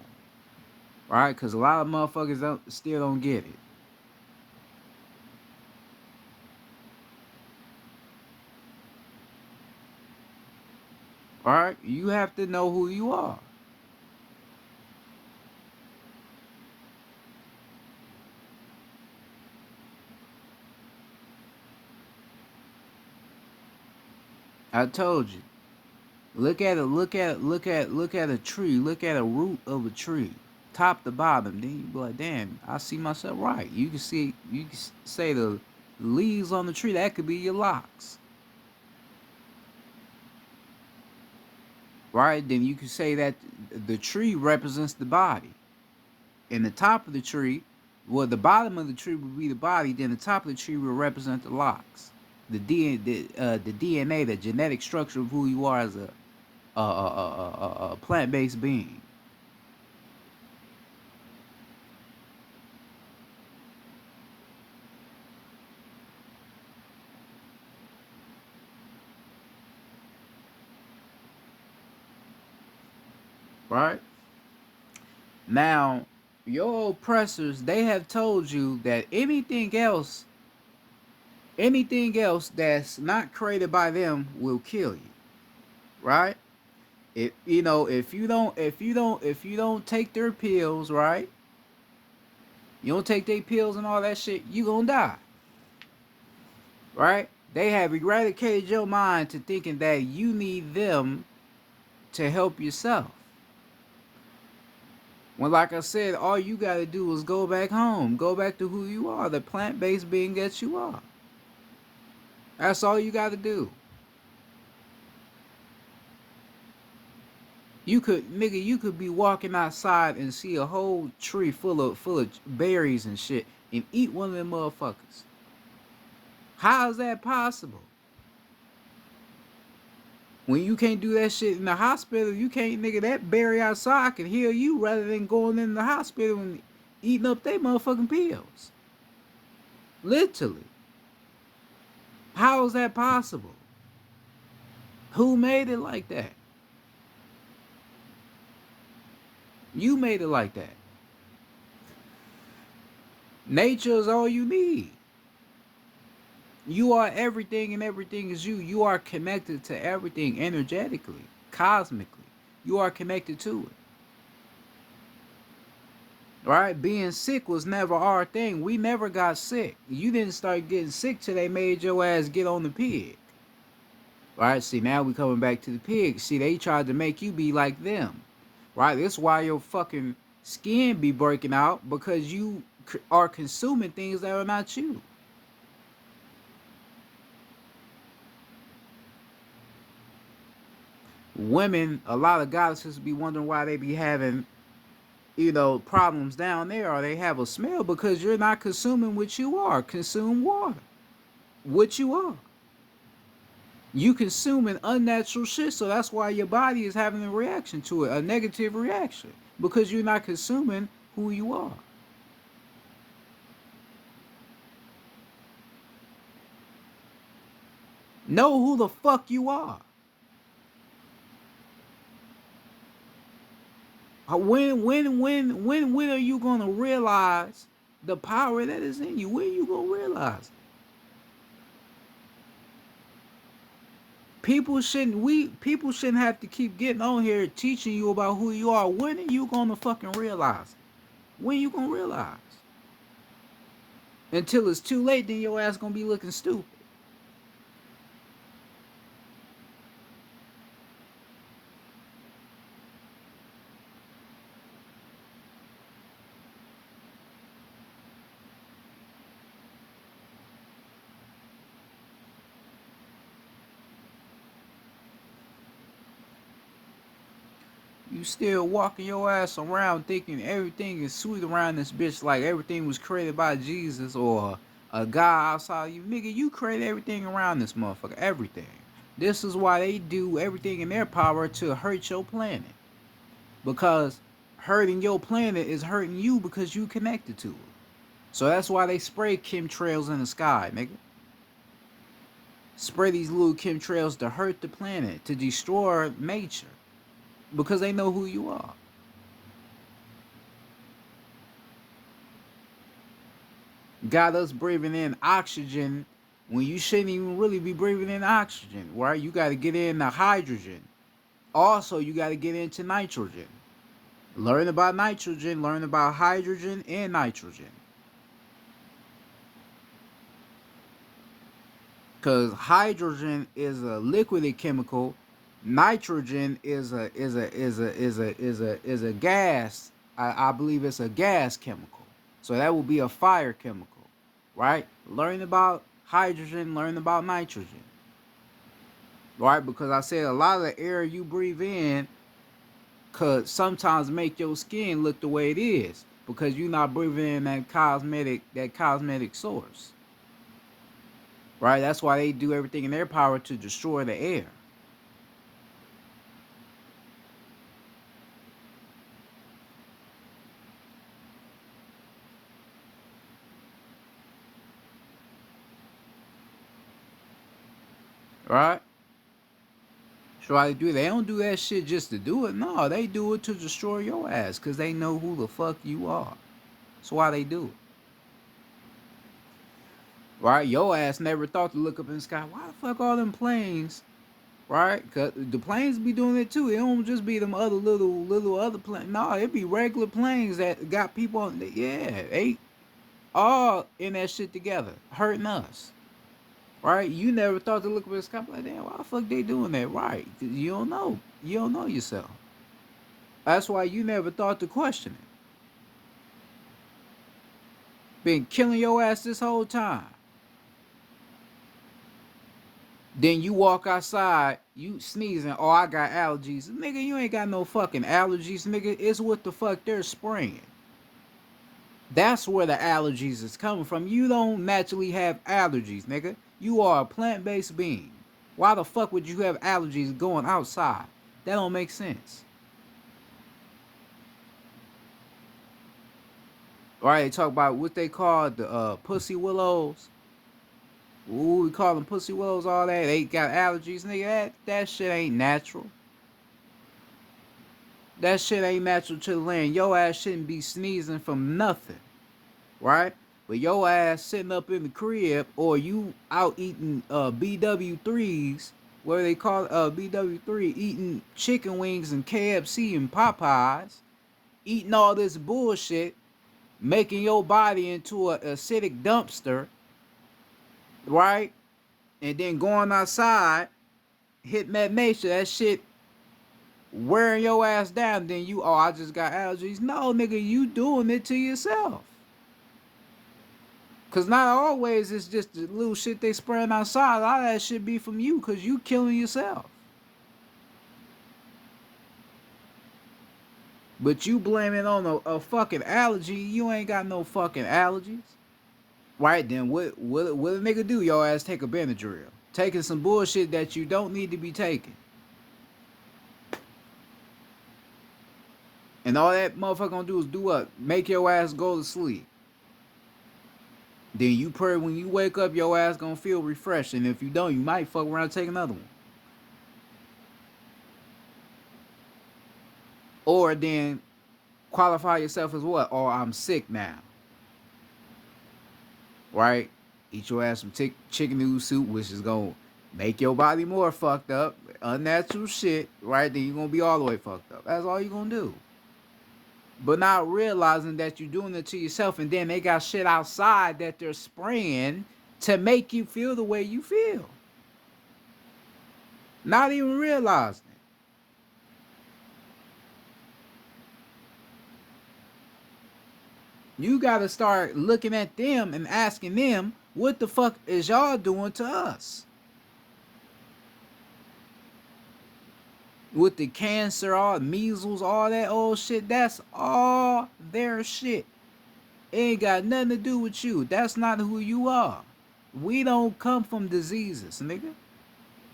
right? Because a lot of motherfuckers still don't get it. All right, you have to know who you are. I told you. Look at a tree. Look at a root of a tree, top to bottom. Then you be like, damn, I see myself right. You can say the leaves on the tree. That could be your locks, right? Then you can say that the tree represents the body, and the top of the tree, well, the bottom of the tree would be the body. Then the top of the tree will represent the locks. the DNA, the genetic structure of who you are as a plant-based being. Right? Now, your oppressors, they have told you that anything else that's not created by them will kill you. Right? If you don't take their pills, right? You don't take their pills and all that shit, you gonna die. Right? They have eradicated your mind to thinking that you need them to help yourself. When, like I said, all you gotta do is go back home, go back to who you are, the plant-based being that you are. That's all you gotta do. You could be walking outside and see a whole tree full of berries and shit, and eat one of them motherfuckers. How is that possible? When you can't do that shit in the hospital, you can't, nigga, that berry outside can heal you rather than going in the hospital and eating up they motherfucking pills. Literally. How is that possible? Who made it like that? You made it like that. Nature is all you need. You are everything and everything is you. You are connected to everything energetically, cosmically. You are connected to it. Right? Being sick was never our thing. We never got sick. You didn't start getting sick till they made your ass get on the pig. Right? See, now we coming back to the pig. See, they tried to make you be like them. Right? That's why your fucking skin be breaking out, because you are consuming things that are not you. Women, a lot of goddesses be wondering why they be having, problems down there, or they have a smell, because you're not consuming what you are. Consume water. What you are. You consuming unnatural shit, so that's why your body is having a reaction to it, a negative reaction, because you're not consuming who you are. Know who the fuck you are. When are you gonna realize the power that is in you? When are you gonna realize? People shouldn't have to keep getting on here teaching you about who you are. When are you gonna fucking realize? When you gonna realize? Until it's too late, then your ass gonna be looking stupid. You still walking your ass around thinking everything is sweet around this bitch, like everything was created by Jesus or a guy outside you. Nigga, you created everything around this motherfucker. Everything. This is why they do everything in their power to hurt your planet. Because hurting your planet is hurting you because you connected to it. So that's why they spray chemtrails in the sky, nigga. Spray these little chemtrails to hurt the planet, to destroy nature. Because they know who you are. Got us breathing in oxygen when you shouldn't even really be breathing in oxygen, right? You got to get in the hydrogen. Also, you got to get into nitrogen. Learn about nitrogen, learn about hydrogen and nitrogen. Because hydrogen is a liquid chemical, nitrogen is a gas. I believe it's a gas chemical. So that will be a fire chemical, right? Learn about hydrogen, learn about nitrogen, right? Because I said a lot of the air you breathe in could sometimes make your skin look the way it is, because you're not breathing in that cosmetic source. right? That's why they do everything in their power to destroy the air. Right? So why they do it? They don't do that shit just to do it. No, they do it to destroy your ass because they know who the fuck you are. That's why they do it. Right? Your ass never thought to look up in the sky. Why the fuck all them planes? Right? Cause the planes be doing it too. It don't just be them other little other planes. No, it be regular planes that got people on. Yeah, they all in that shit together, hurting us. Right? You never thought to look up in the sky like, damn, why the fuck they doing that? Right? 'Cause you don't know. You don't know yourself. That's why you never thought to question it. Been killing your ass this whole time. Then you walk outside, you sneezing, oh, I got allergies. Nigga, you ain't got no fucking allergies, nigga. It's what the fuck they're spraying. That's where the allergies is coming from. You don't naturally have allergies, nigga. You are a plant-based being. Why the fuck would you have allergies going outside? That don't make sense. Right? They talk about what they call the pussy willows. Ooh, we call them pussy willows, all that. They got allergies, nigga. That shit ain't natural. That shit ain't natural to the land. Your ass shouldn't be sneezing from nothing, right? But your ass sitting up in the crib or you out eating BW3s, where they call it BW3, eating chicken wings and KFC and Popeyes, eating all this bullshit, making your body into an acidic dumpster, right? And then going outside, hitting that nature, that shit wearing your ass down, then you, oh, I just got allergies. No, nigga, you doing it to yourself. Cause not always it's just the little shit they spraying outside. A lot of that shit be from you, cause you killing yourself. But you blame it on a fucking allergy. You ain't got no fucking allergies. Right then, what a nigga do? Your ass take a Benadryl, taking some bullshit that you don't need to be taking. And all that motherfucker gonna do is do what? Make your ass go to sleep. Then you pray when you wake up, your ass gonna feel refreshed. And if you don't, you might fuck around and take another one. Or then qualify yourself as what? Oh, I'm sick now. Right? Eat your ass some chicken noodle soup, which is gonna make your body more fucked up. Unnatural shit, right? Then you're gonna be all the way fucked up. That's all you're gonna do. But not realizing that you're doing it to yourself, and then they got shit outside that they're spraying to make you feel the way you feel. Not even realizing it. You gotta start looking at them and asking them, what the fuck is y'all doing to us? With the cancer, all measles, all that old shit, that's all their shit. It ain't got nothing to do with you. That's not who you are. We don't come from diseases, nigga.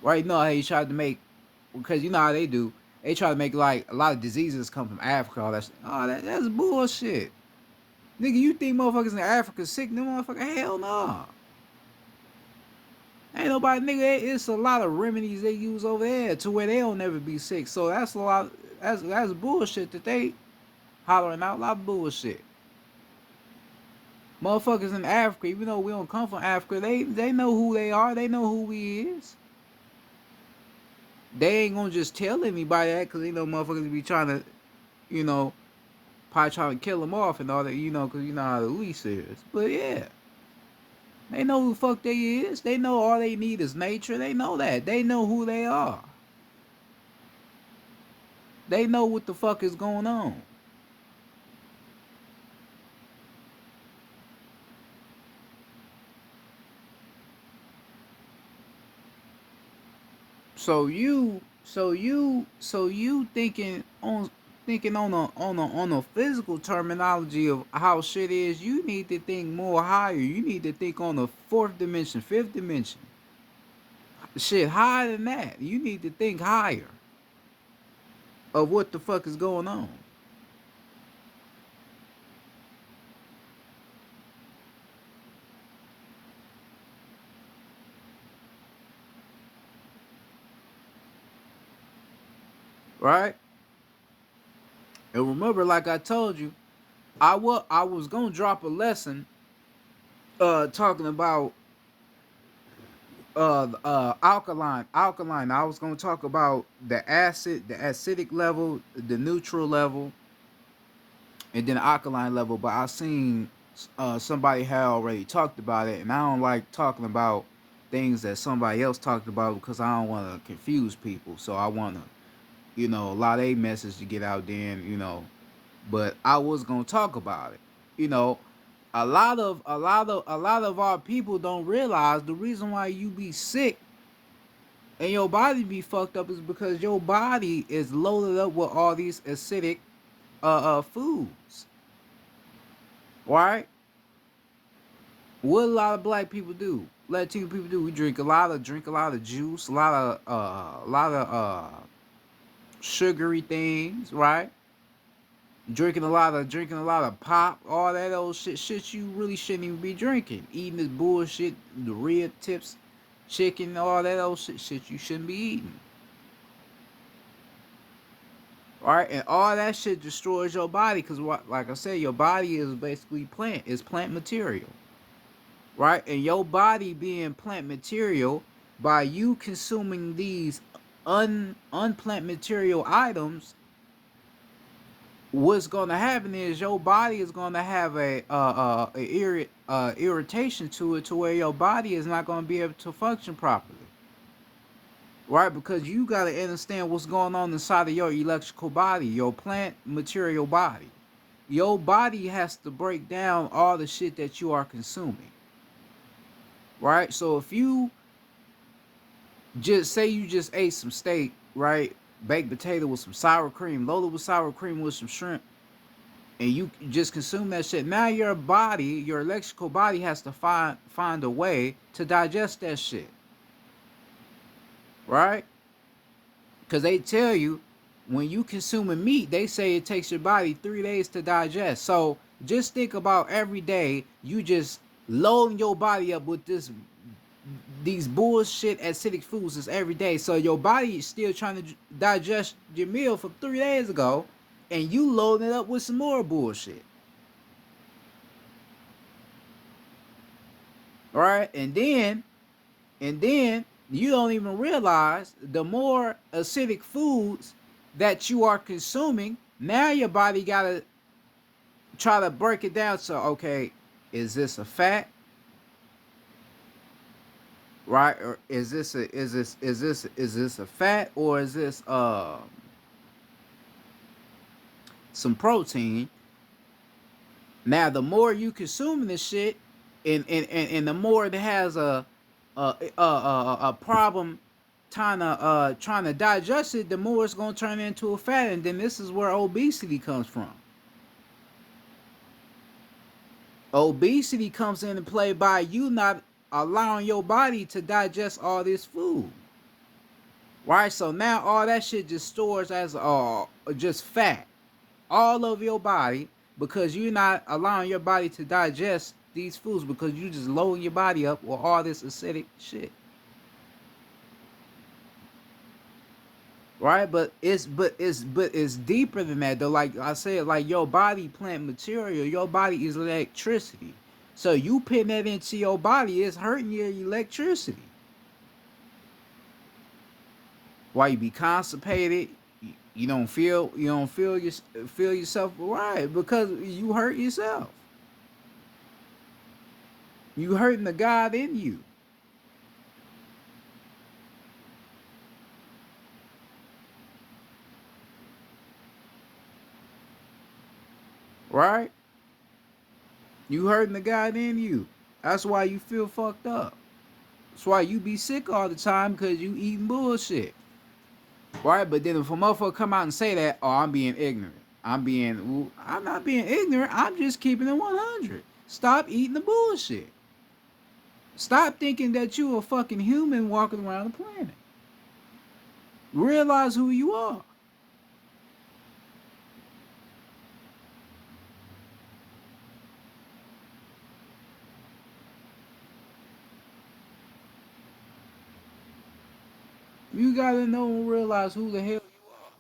Right? No, he tried to make, because you know how they do. They try to make like a lot of diseases come from Africa. All that. That's bullshit. Nigga, you think motherfuckers in Africa sick? No motherfucker, hell no. Ain't nobody, nigga. It's a lot of remedies they use over there to where they don't never be sick. So that's a lot. That's bullshit that they hollering out. A lot of bullshit. Motherfuckers in Africa, even though we don't come from Africa, they know who they are. They know who we is. They ain't gonna just tell anybody that because they know motherfuckers be trying to, you know, probably trying to kill them off and all that, you know, because you know how the lease is. But yeah, they know who the fuck they is. They know all they need is nature. They know that. They know who they are. They know what the fuck is going on. So you thinking on thinking on a physical terminology of how shit is, you need to think more higher. You need to think on the fourth dimension, fifth dimension. Shit higher than that. You need to think higher of what the fuck is going on. Right? And remember, like I told you, I was gonna drop a lesson talking about alkaline. I was gonna talk about the acid, the acidic level, the neutral level, and then the alkaline level. But I seen somebody had already talked about it, and I don't like talking about things that somebody else talked about because I don't want to confuse people. So I want to, allow their message to get out there, and, but I was gonna talk about it. You know, a lot of our people don't realize the reason why you be sick and your body be fucked up is because your body is loaded up with all these acidic foods. Right? What a lot of black people do, Latino people do, we drink a lot of juice, a lot of sugary things, right? Drinking a lot of pop, all that old shit you really shouldn't even be drinking. Eating this bullshit, the rib tips, chicken, all that old shit you shouldn't be eating. Right? And all that shit destroys your body because, like I said, your body is basically plant material. Right? And your body being plant material, by you consuming these unplant material items, what's going to happen is your body is going to have a irritation to it, to where your body is not going to be able to function properly, right? Because you got to understand what's going on inside of your electrical body, your plant material body. Your body has to break down all the shit that you are consuming, right? So if you just say you just ate some steak, right, baked potato with some sour cream, loaded with sour cream with some shrimp, and you just consume that shit, now your body, your electrical body, has to find a way to digest that shit, right? Because they tell you when you consuming meat, they say it takes your body 3 days to digest. So just think about every day you just loading your body up with these bullshit acidic foods is every day. So your body is still trying to digest your meal from 3 days ago, and you loading it up with some more bullshit. Right? And then you don't even realize the more acidic foods that you are consuming, now your body gotta try to break it down. So okay, is this a fat? Right? Or is this a fat, or is this some protein? Now the more you consuming this shit, and the more it has a problem trying to digest it, the more it's gonna turn into a fat, and then this is where obesity comes from. Obesity comes into play by you not allowing your body to digest all this food. Right? So now all that shit just stores as just fat all over your body because you're not allowing your body to digest these foods because you just loading your body up with all this acidic shit. Right? But it's deeper than that though. Like I said, like your body plant material, your body is electricity. So you putting that into your body is hurting your electricity. Why you be constipated? You don't feel yourself right because you hurt yourself. You hurting the God in you, right? You hurting the God in you. That's why you feel fucked up. That's why you be sick all the time because you eating bullshit. Right? But then if a motherfucker come out and say that, oh, I'm being ignorant. I'm not being ignorant. I'm just keeping it 100. Stop eating the bullshit. Stop thinking that you a fucking human walking around the planet. Realize who you are. You gotta know and realize who the hell you are.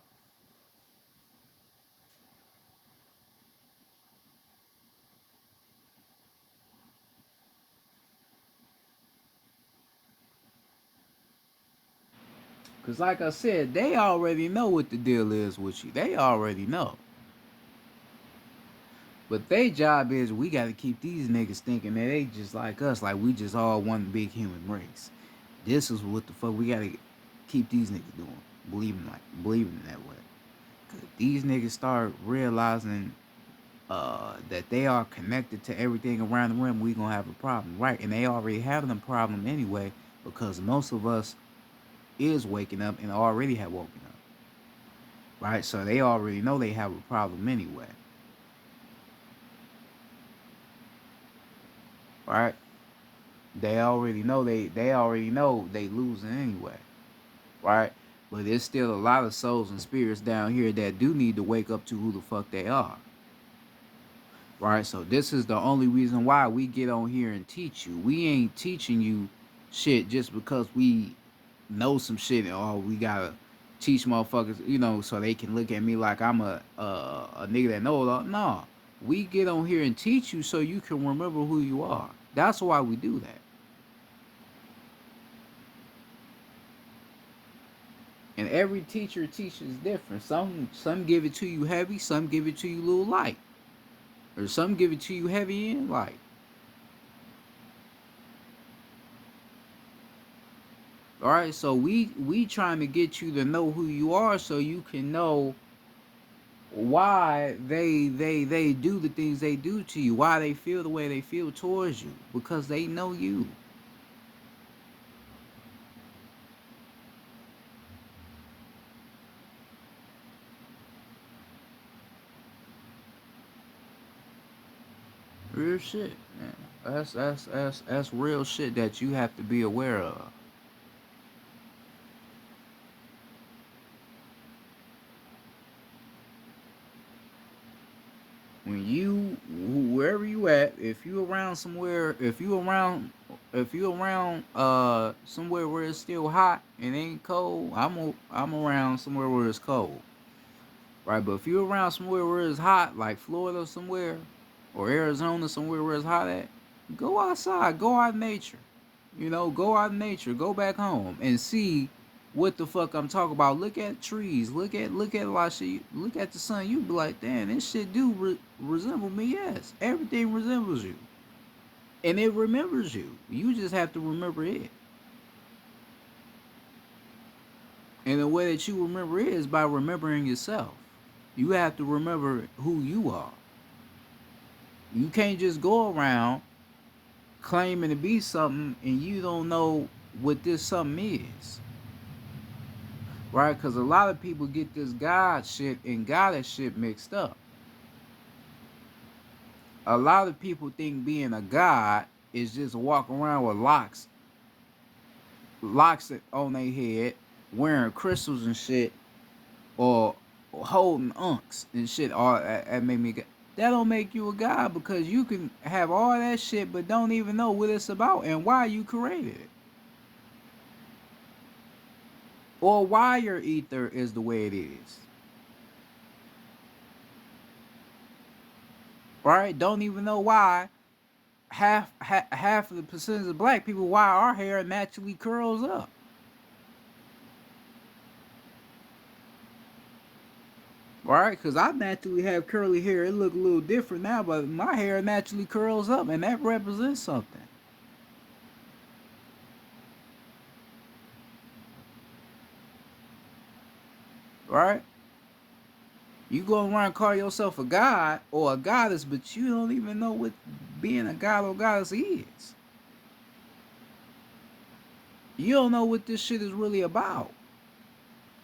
Cause like I said, they already know what the deal is with you. They already know. But their job is we gotta keep these niggas thinking that they just like us, like we just all one big human race. This is what the fuck we gotta keep these niggas doing. Believing that way. Cause these niggas start realizing that they are connected to everything around the rim, we gonna have a problem, right? And they already having a problem anyway, because most of us is waking up and already have woken up, right? So they already know they have a problem anyway, right? They already know they losing anyway, right? But there's still a lot of souls and spirits down here that do need to wake up to who the fuck they are, right? So this is the only reason why we get on here and teach you. We ain't teaching you shit just because we know some shit and oh we gotta teach motherfuckers, so they can look at me like I'm a nigga that know it all. No. We get on here and teach you so you can remember who you are. That's why we do that. And every teacher teaches different. Some give it to you heavy, some give it to you a little light. Or some give it to you heavy and light. Alright, so we trying to get you to know who you are so you can know why they do the things they do to you, why they feel the way they feel towards you, because they know you. Real shit, man. That's real shit that you have to be aware of. When you wherever you at, if you around somewhere, if you around somewhere where it's still hot and ain't cold, I'm around somewhere where it's cold. Right, but if you around somewhere where it's hot, like Florida somewhere, or Arizona somewhere where it's hot at, go outside, go out in nature. Go out in nature, go back home and see what the fuck I'm talking about. Look at trees, look at a lot of shit. Look at the sun. You be like, damn, this shit do resemble me. Yes, everything resembles you, and it remembers you. You just have to remember it. And the way that you remember it is by remembering yourself. You have to remember who you are. You can't just go around claiming to be something and you don't know what this something is. Right? Because a lot of people get this God shit and goddess shit mixed up. A lot of people think being a god is just walking around with locks on their head, wearing crystals and shit, or holding unks and shit. Or that made me. That don't make you a god, because you can have all that shit but don't even know what it's about and why you created it, or why your ether is the way it is. Right? Don't even know why half of the percentage of black people, why our hair naturally curls up. Right? Because I naturally have curly hair. It look a little different now, but my hair naturally curls up, and that represents something. Right? You go around and call yourself a god or a goddess, but you don't even know what being a god or goddess is. You don't know what this shit is really about.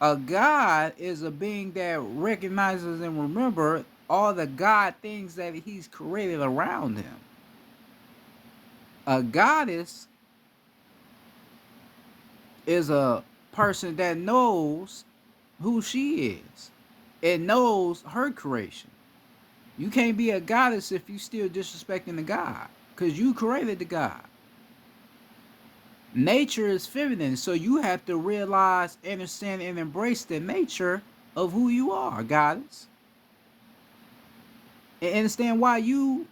A God is a being that recognizes and remember all the God things that he's created around him. A goddess is a person that knows who she is. It knows her creation. You can't be a goddess if you still disrespecting the God, because you created the God. Nature is feminine, so you have to realize, understand, and embrace the nature of who you are, goddess. And understand why you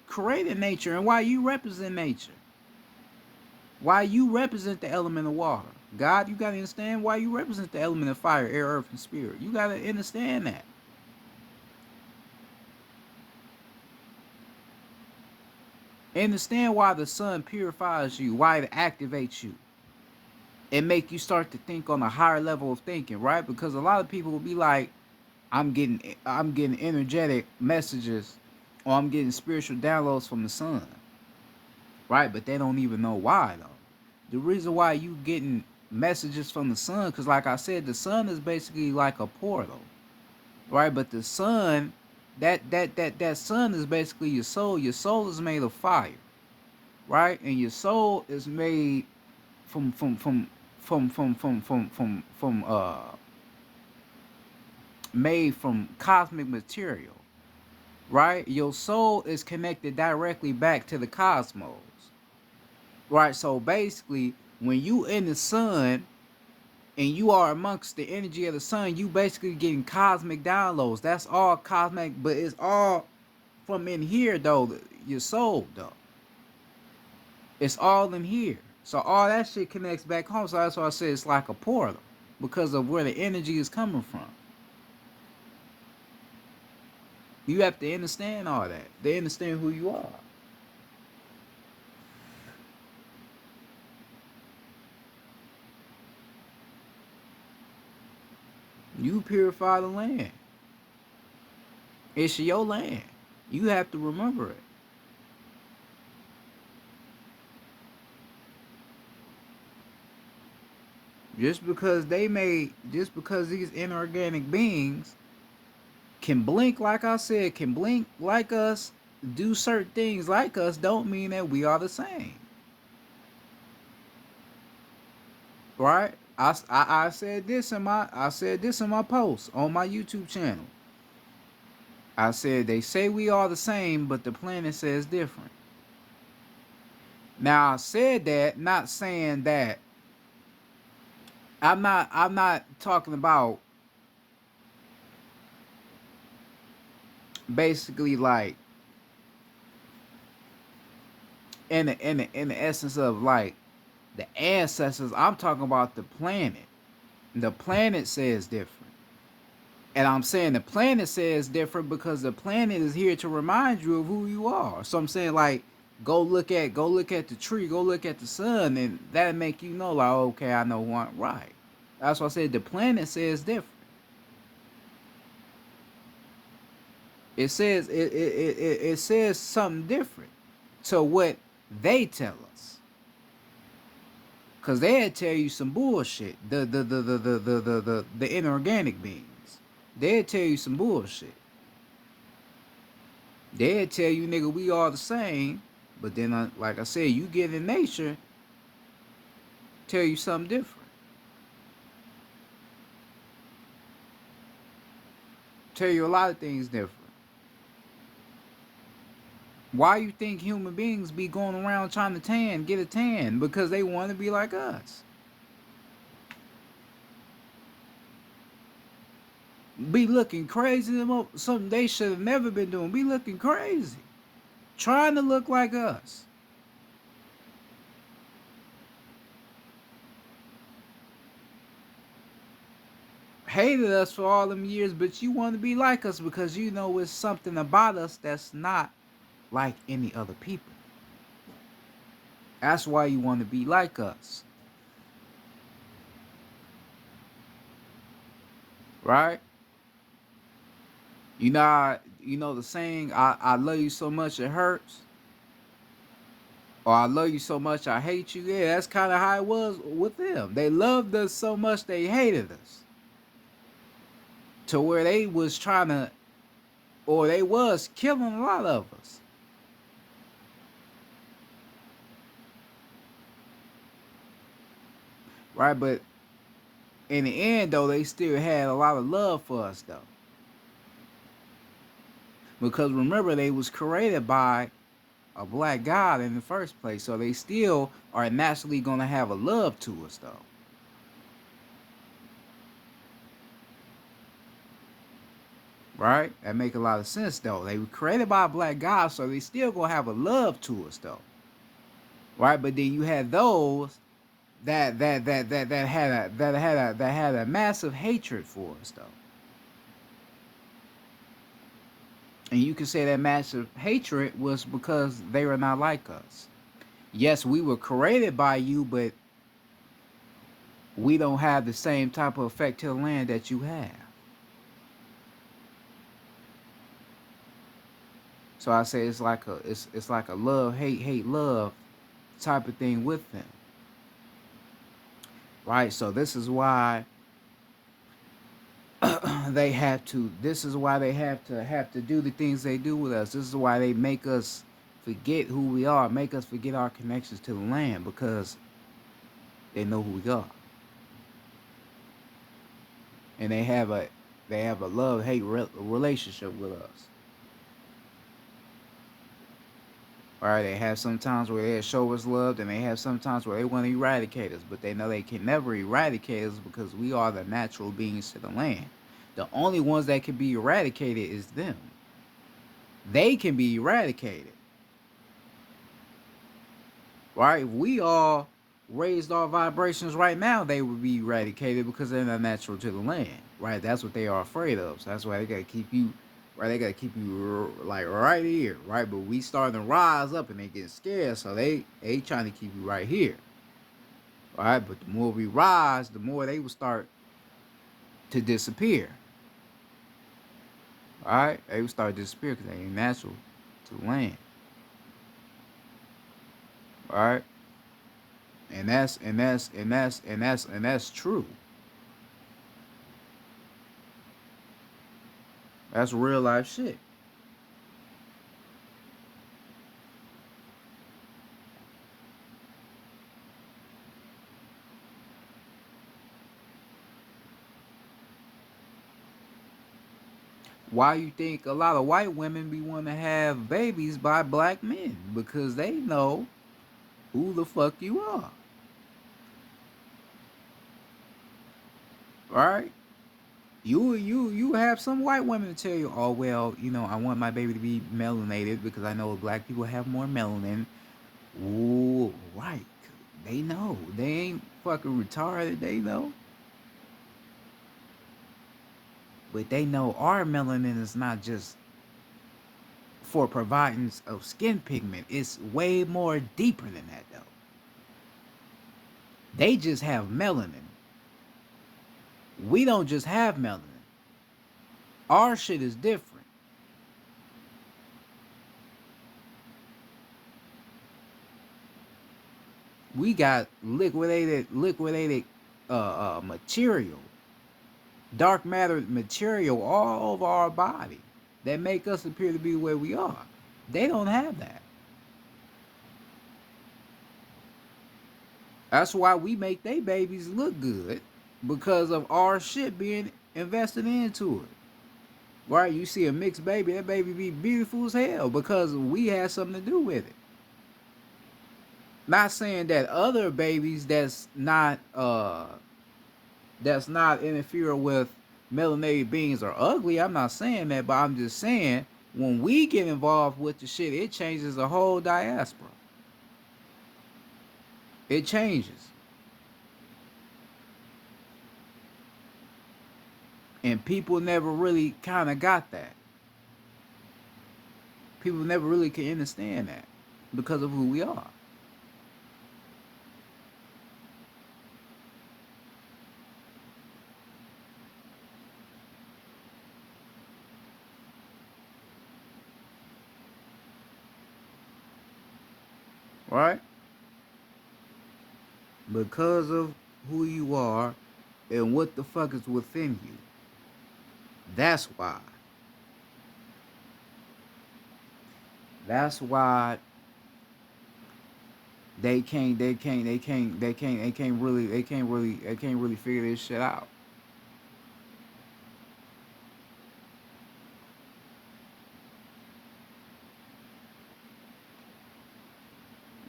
created nature and why you represent nature. Why you represent the element of water. God, you got to understand why you represent the element of fire, air, earth, and spirit. You got to understand that. Understand why the sun purifies you, why it activates you, and make you start to think on a higher level of thinking, right? Because a lot of people will be like, I'm getting energetic messages, or I'm getting spiritual downloads from the sun, right? But they don't even know why though. The reason why you getting messages from the sun, because like I said, the sun is basically like a portal, right? But the sun, that sun is basically your soul. Your soul is made of fire, right? And your soul is made from made from cosmic material, right? Your soul is connected directly back to the cosmos, right? So basically, when you in the sun and you are amongst the energy of the sun, you basically getting cosmic downloads. That's all cosmic, but it's all from in here though. Your soul though, it's all in here. So all that shit connects back home. So that's why I said it's like a portal because of where the energy is coming from. You have to understand all that. They understand who you are. You purify the land. It's your land. You have to remember it. Just because these inorganic beings can blink, like I said, can blink like us, do certain things like us, don't mean that we are the same. Right? I said this in my post on my YouTube channel. I said they say we are the same, but the planet says different. Now I said that, not saying that I'm not talking about basically like in the essence of like the ancestors. I'm talking about the planet. The planet says different. And I'm saying the planet says different because the planet is here to remind you of who you are. So I'm saying like go look at the tree, go look at the sun, and that'll make you know like okay, I know one right. That's why I said the planet says different. It says something different to what they tell us. Cause they'll tell you some bullshit. The inorganic beings. They'll tell you some bullshit. They'll tell you, nigga, we all the same. But then, like I said, you get in nature, tell you something different. Tell you a lot of things different. Why you think human beings be going around trying to get a tan? Because they want to be like us. Be looking crazy. Something they should have never been doing. Be looking crazy. Trying to look like us. Hated us for all them years, but you want to be like us because you know it's something about us that's not like any other people. That's why you want to be like us. Right? You know the saying, I love you so much it hurts. Or I love you so much I hate you. Yeah, that's kind of how it was with them. They loved us so much they hated us. to where they was trying to, or they was killing a lot of us. Right? But in the end, though, they still had a lot of love for us, though. Because remember, they was created by a black God in the first place. So they still are naturally going to have a love to us, though. Right? That make a lot of sense, though. They were created by a black God, so they still going to have a love to us, though. Right? But then you had those that had a massive hatred for us, though. And you can say that massive hatred was because they were not like us. Yes, we were created by you, but we don't have the same type of effect to the land that you have. So I say it's like a love, hate, love type of thing with them. Right? So this is why they have to have to do the things they do with us. This is why they make us forget who we are, make us forget our connections to the land, because they know who we are. And they have a love-hate relationship with us. All right, they have some times where they show us love, and they have some times where they want to eradicate us, but they know they can never eradicate us because we are the natural beings to the land. The only ones that can be eradicated is them. They can be eradicated. Right? If we all raised our vibrations right now, they would be eradicated because they're not natural to the land. Right? That's what they are afraid of. So that's why they gotta keep you, right? They gotta keep you like right here, right? But we starting to rise up and they get scared, so they trying to keep you right here. Right? But the more we rise, the more they will start to disappear. Right? They will start to disappear because they ain't natural to the land. Right? And that's true. That's real life shit. Why you think a lot of white women be wanting to have babies by black men? Because they know who the fuck you are. Right? You have some white women to tell you, oh well, I want my baby to be melanated because I know black people have more melanin. Ooh, right. They know. They ain't fucking retarded, they know. But they know our melanin is not just for providing of skin pigment. It's way more deeper than that, though. They just have melanin. We don't just have melanin. Our shit is different. We got liquidated material, dark matter material all over our body that make us appear to be where we are. They don't have that. That's why we make they babies look good, because of our shit being invested into it. Right? You see a mixed baby, that baby be beautiful as hell because we had something to do with it. Not saying that other babies that's not interfering with melanated beings are ugly. I'm not saying that, but I'm just saying when we get involved with the shit, it changes the whole diaspora. It changes. And people never really kind of got that. People never really can understand that because of who we are. Right? Because of who you are and what the fuck is within you. That's why. That's why they can't really figure this shit out.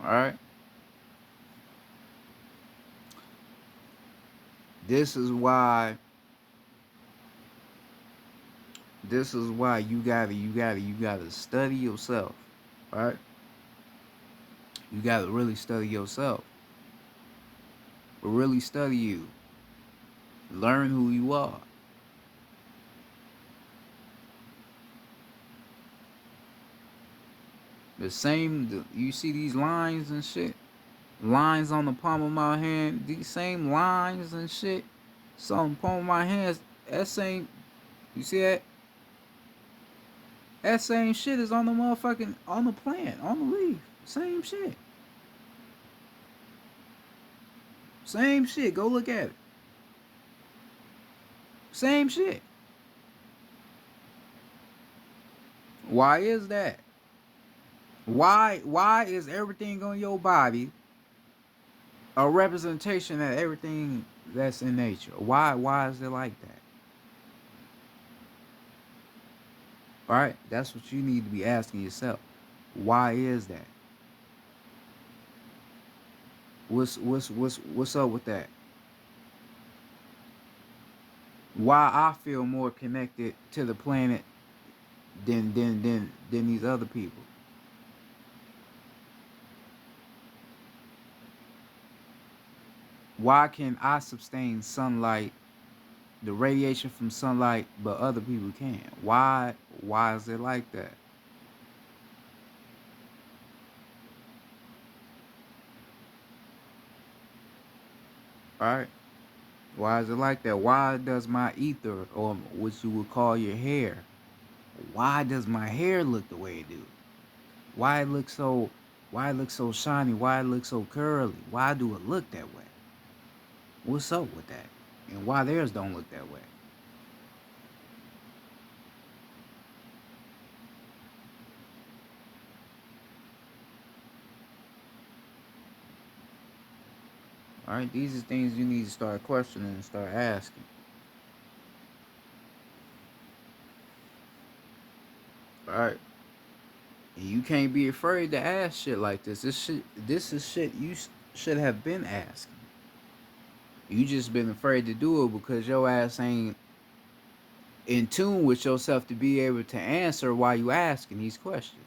All right. This is why. This is why you gotta study yourself. All right. You gotta really study yourself. Really study you. Learn who you are. You see these lines and shit? Lines on the palm of my hand. These same lines and shit. So on the palm of my hands, that same, you see that? That same shit is on the motherfucking, on the plant, on the leaf. Same shit. Same shit. Go look at it. Same shit. Why is that? Why is everything on your body a representation of everything that's in nature? Why is it like that? All right, that's what you need to be asking yourself. Why is that? What's up with that? Why I feel more connected to the planet than these other people? Why can I sustain sunlight, the radiation from sunlight, but other people can't? Why is it like that? All right. Why is it like that? Why does my ether, or what you would call your hair, why does my hair look the way it do? Why it looks so why it looks so shiny? Why it looks so curly? Why do it look that way? What's up with that? And why theirs don't look that way? All right, these are things you need to start questioning and start asking. All right, and you can't be afraid to ask shit like this. This is shit you should have been asking. You just been afraid to do it because your ass ain't in tune with yourself to be able to answer why you asking these questions.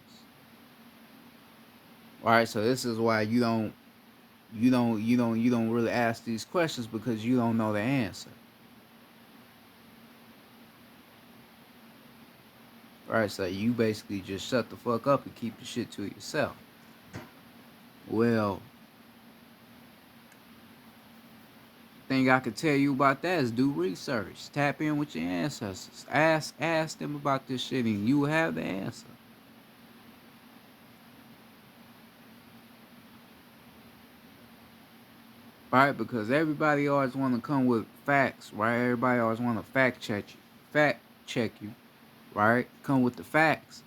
All right, so this is why you don't really ask these questions because you don't know the answer. All right, so you basically just shut the fuck up and keep the shit to yourself. Well, thing I could tell you about that is do research. Tap in with your ancestors. Ask them about this shit and you will have the answer. Right? Because everybody always want to come with facts, right? Everybody always want to fact check you, right? Come with the facts.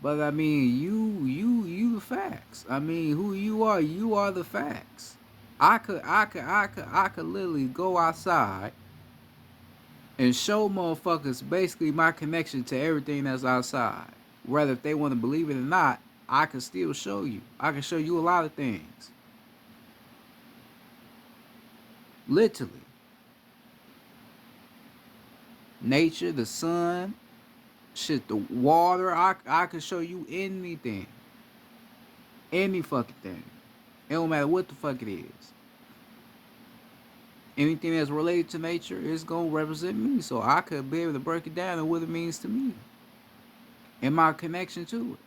But I mean, you the facts. I mean, who you are the facts. I could literally go outside and show motherfuckers basically my connection to everything that's outside. Whether if they want to believe it or not, I can still show you. I can show you a lot of things. Literally. Nature, the sun, shit, the water. I can show you anything. Any fucking thing. It don't matter what the fuck it is. Anything that's related to nature is gonna represent me. So I could be able to break it down and what it means to me. And my connection to it.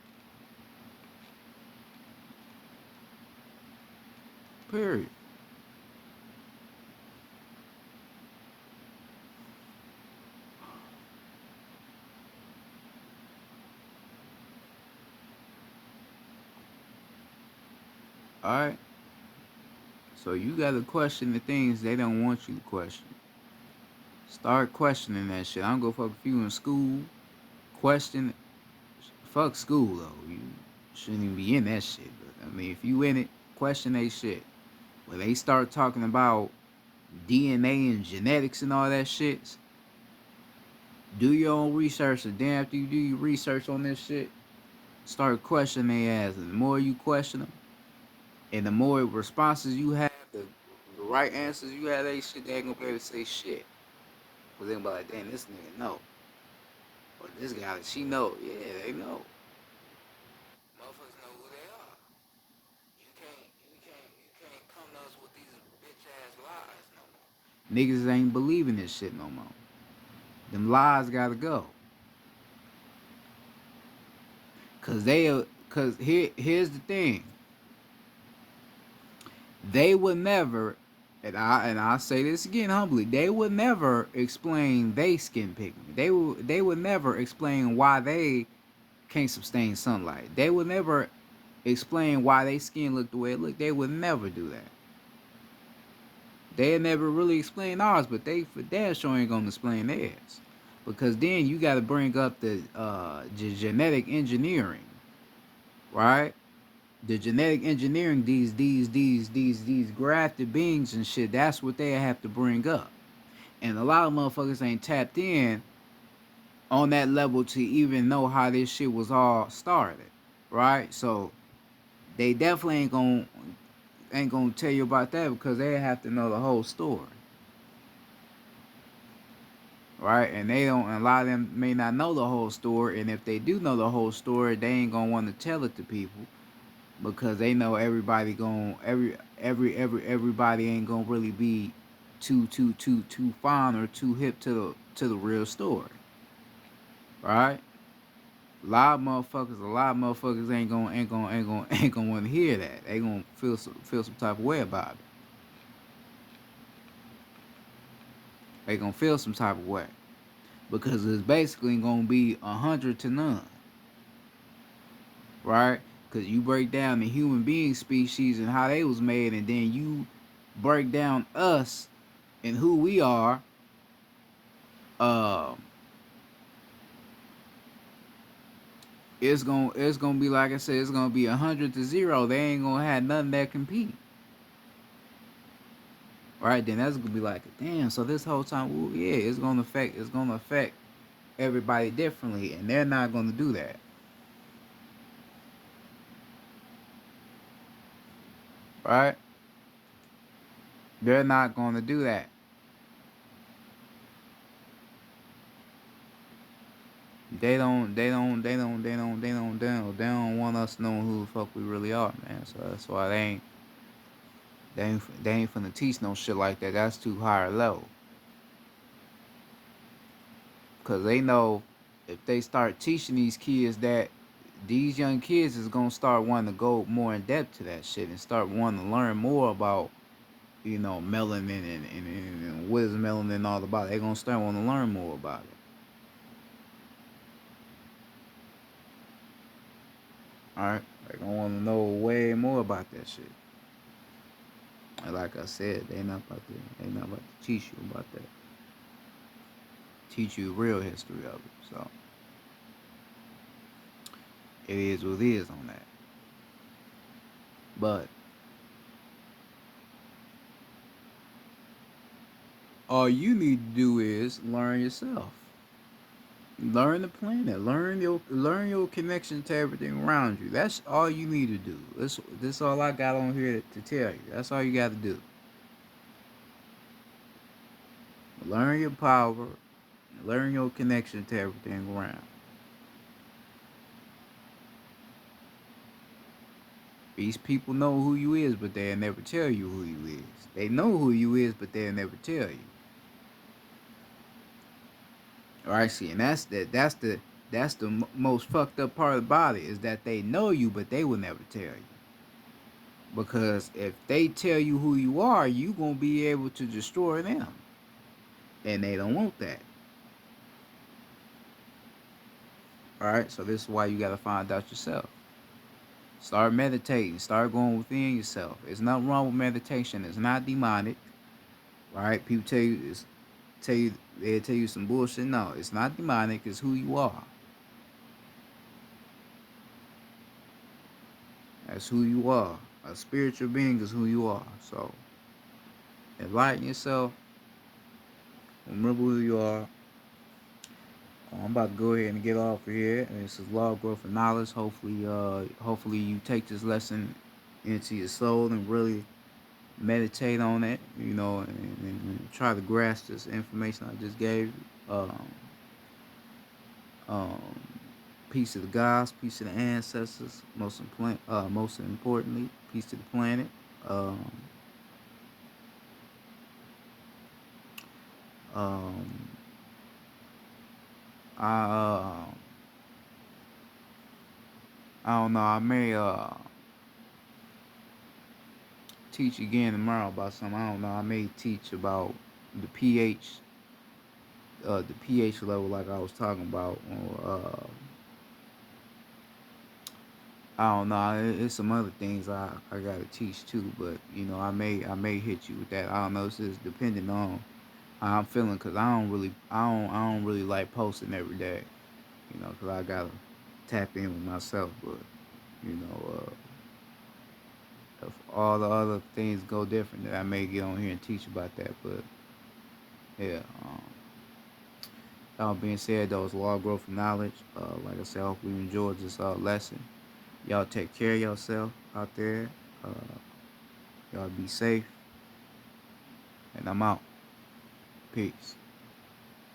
Period. Alright? So you gotta question the things they don't want you to question. Start questioning that shit. I don't go fuck if you in school. Question. Fuck school though. You shouldn't even be in that shit. But I mean, if you in it, question they shit. When they start talking about DNA and genetics and all that shit, do your own research. And then after you do your research on this shit, start questioning their ass. And the more you question them, and the more responses you have, the right answers you have, they shit, they ain't gonna be able to say shit. Cause they gonna be like, damn, this nigga know. Or this guy, she know. Yeah, they know. Motherfuckers know who they are. You can't come to us with these bitch ass lies no more. Niggas ain't believing this shit no more. Them lies gotta go. Here's the thing. They would never, and I say this again humbly, they would never explain they skin pigment. They would never explain why they can't sustain sunlight. They would never explain why they skin look the way it look. They would never do that. They never really explain ours, but they for damn sure ain't gonna explain theirs. Because then you gotta bring up the genetic engineering, right? The genetic engineering, these grafted beings and shit, that's what they have to bring up. And a lot of motherfuckers ain't tapped in on that level to even know how this shit was all started. Right? So they definitely ain't gonna tell you about that because they have to know the whole story. Right? And they don't, a lot of them may not know the whole story, and if they do know the whole story, they ain't gonna want to tell it to people because they know everybody everybody ain't gonna really be too fond or too hip to the real story. Right? A lot of motherfuckers ain't gonna want to hear that. They gonna feel some type of way about it. They gonna feel some type of way because it's basically gonna be 100 to none, right? Because you break down the human being species and how they was made, and then you break down us and who we are. Um, it's gonna be like I said, it's gonna be 100 to 0. They ain't gonna have nothing that compete. Right, then that's gonna be like, damn. So this whole time, ooh, yeah, it's gonna affect everybody differently, and they're not gonna do that. Right? They're not gonna do that. They don't want us knowing who the fuck we really are, man. So that's why they ain't finna teach no shit like that. That's too higher level. Cause they know if they start teaching these kids that, these young kids is gonna start wanting to go more in depth to that shit and start wanting to learn more about, melanin and what is melanin all about. They're gonna start wanting to learn more about it. Alright? They're gonna wanna know way more about that shit. And like I said, they not about to teach you about that. Teach you real history of it. So it is what it is on that. But all you need to do is learn yourself. Learn the planet. Learn your connection to everything around you. That's all you need to do. This all I got on here to tell you. That's all you got to do. Learn your power. Learn your connection to everything around. These people know who you is, but they'll never tell you who you is. They know who you is, but they'll never tell you. All right, see, and that's the most fucked up part about it is that they know you, but they will never tell you. Because if they tell you who you are, you gonna be able to destroy them, and they don't want that. All right, so this is why you gotta find out yourself. Start meditating. Start going within yourself. There's nothing wrong with meditation. It's not demonic. Right? People tell you they tell you some bullshit. No, it's not demonic. It's who you are. That's who you are. A spiritual being is who you are. So enlighten yourself. Remember who you are. I'm about to go ahead and get off of here. And this is Law of Growth and Knowledge. Hopefully you take this lesson into your soul and really meditate on it, and try to grasp this information I just gave you. Um, peace to the gods, peace to the ancestors. Most importantly, peace to the planet. Um, um, I I don't know. I may teach again tomorrow about something. I don't know. I may teach about the pH level, like I was talking about. Or, I don't know. It's some other things I gotta teach too, but I may hit you with that. I don't know. It's just depending on how I'm feeling, cause I don't really like posting every day, cause I gotta tap in with myself. But you know, if all the other things go different, then I may get on here and teach about that. But yeah. That all being said, though, it's law, growth, and knowledge. Like I said, I hope you enjoyed this lesson. Y'all take care of yourself out there. Uh, y'all be safe. And I'm out. Peace.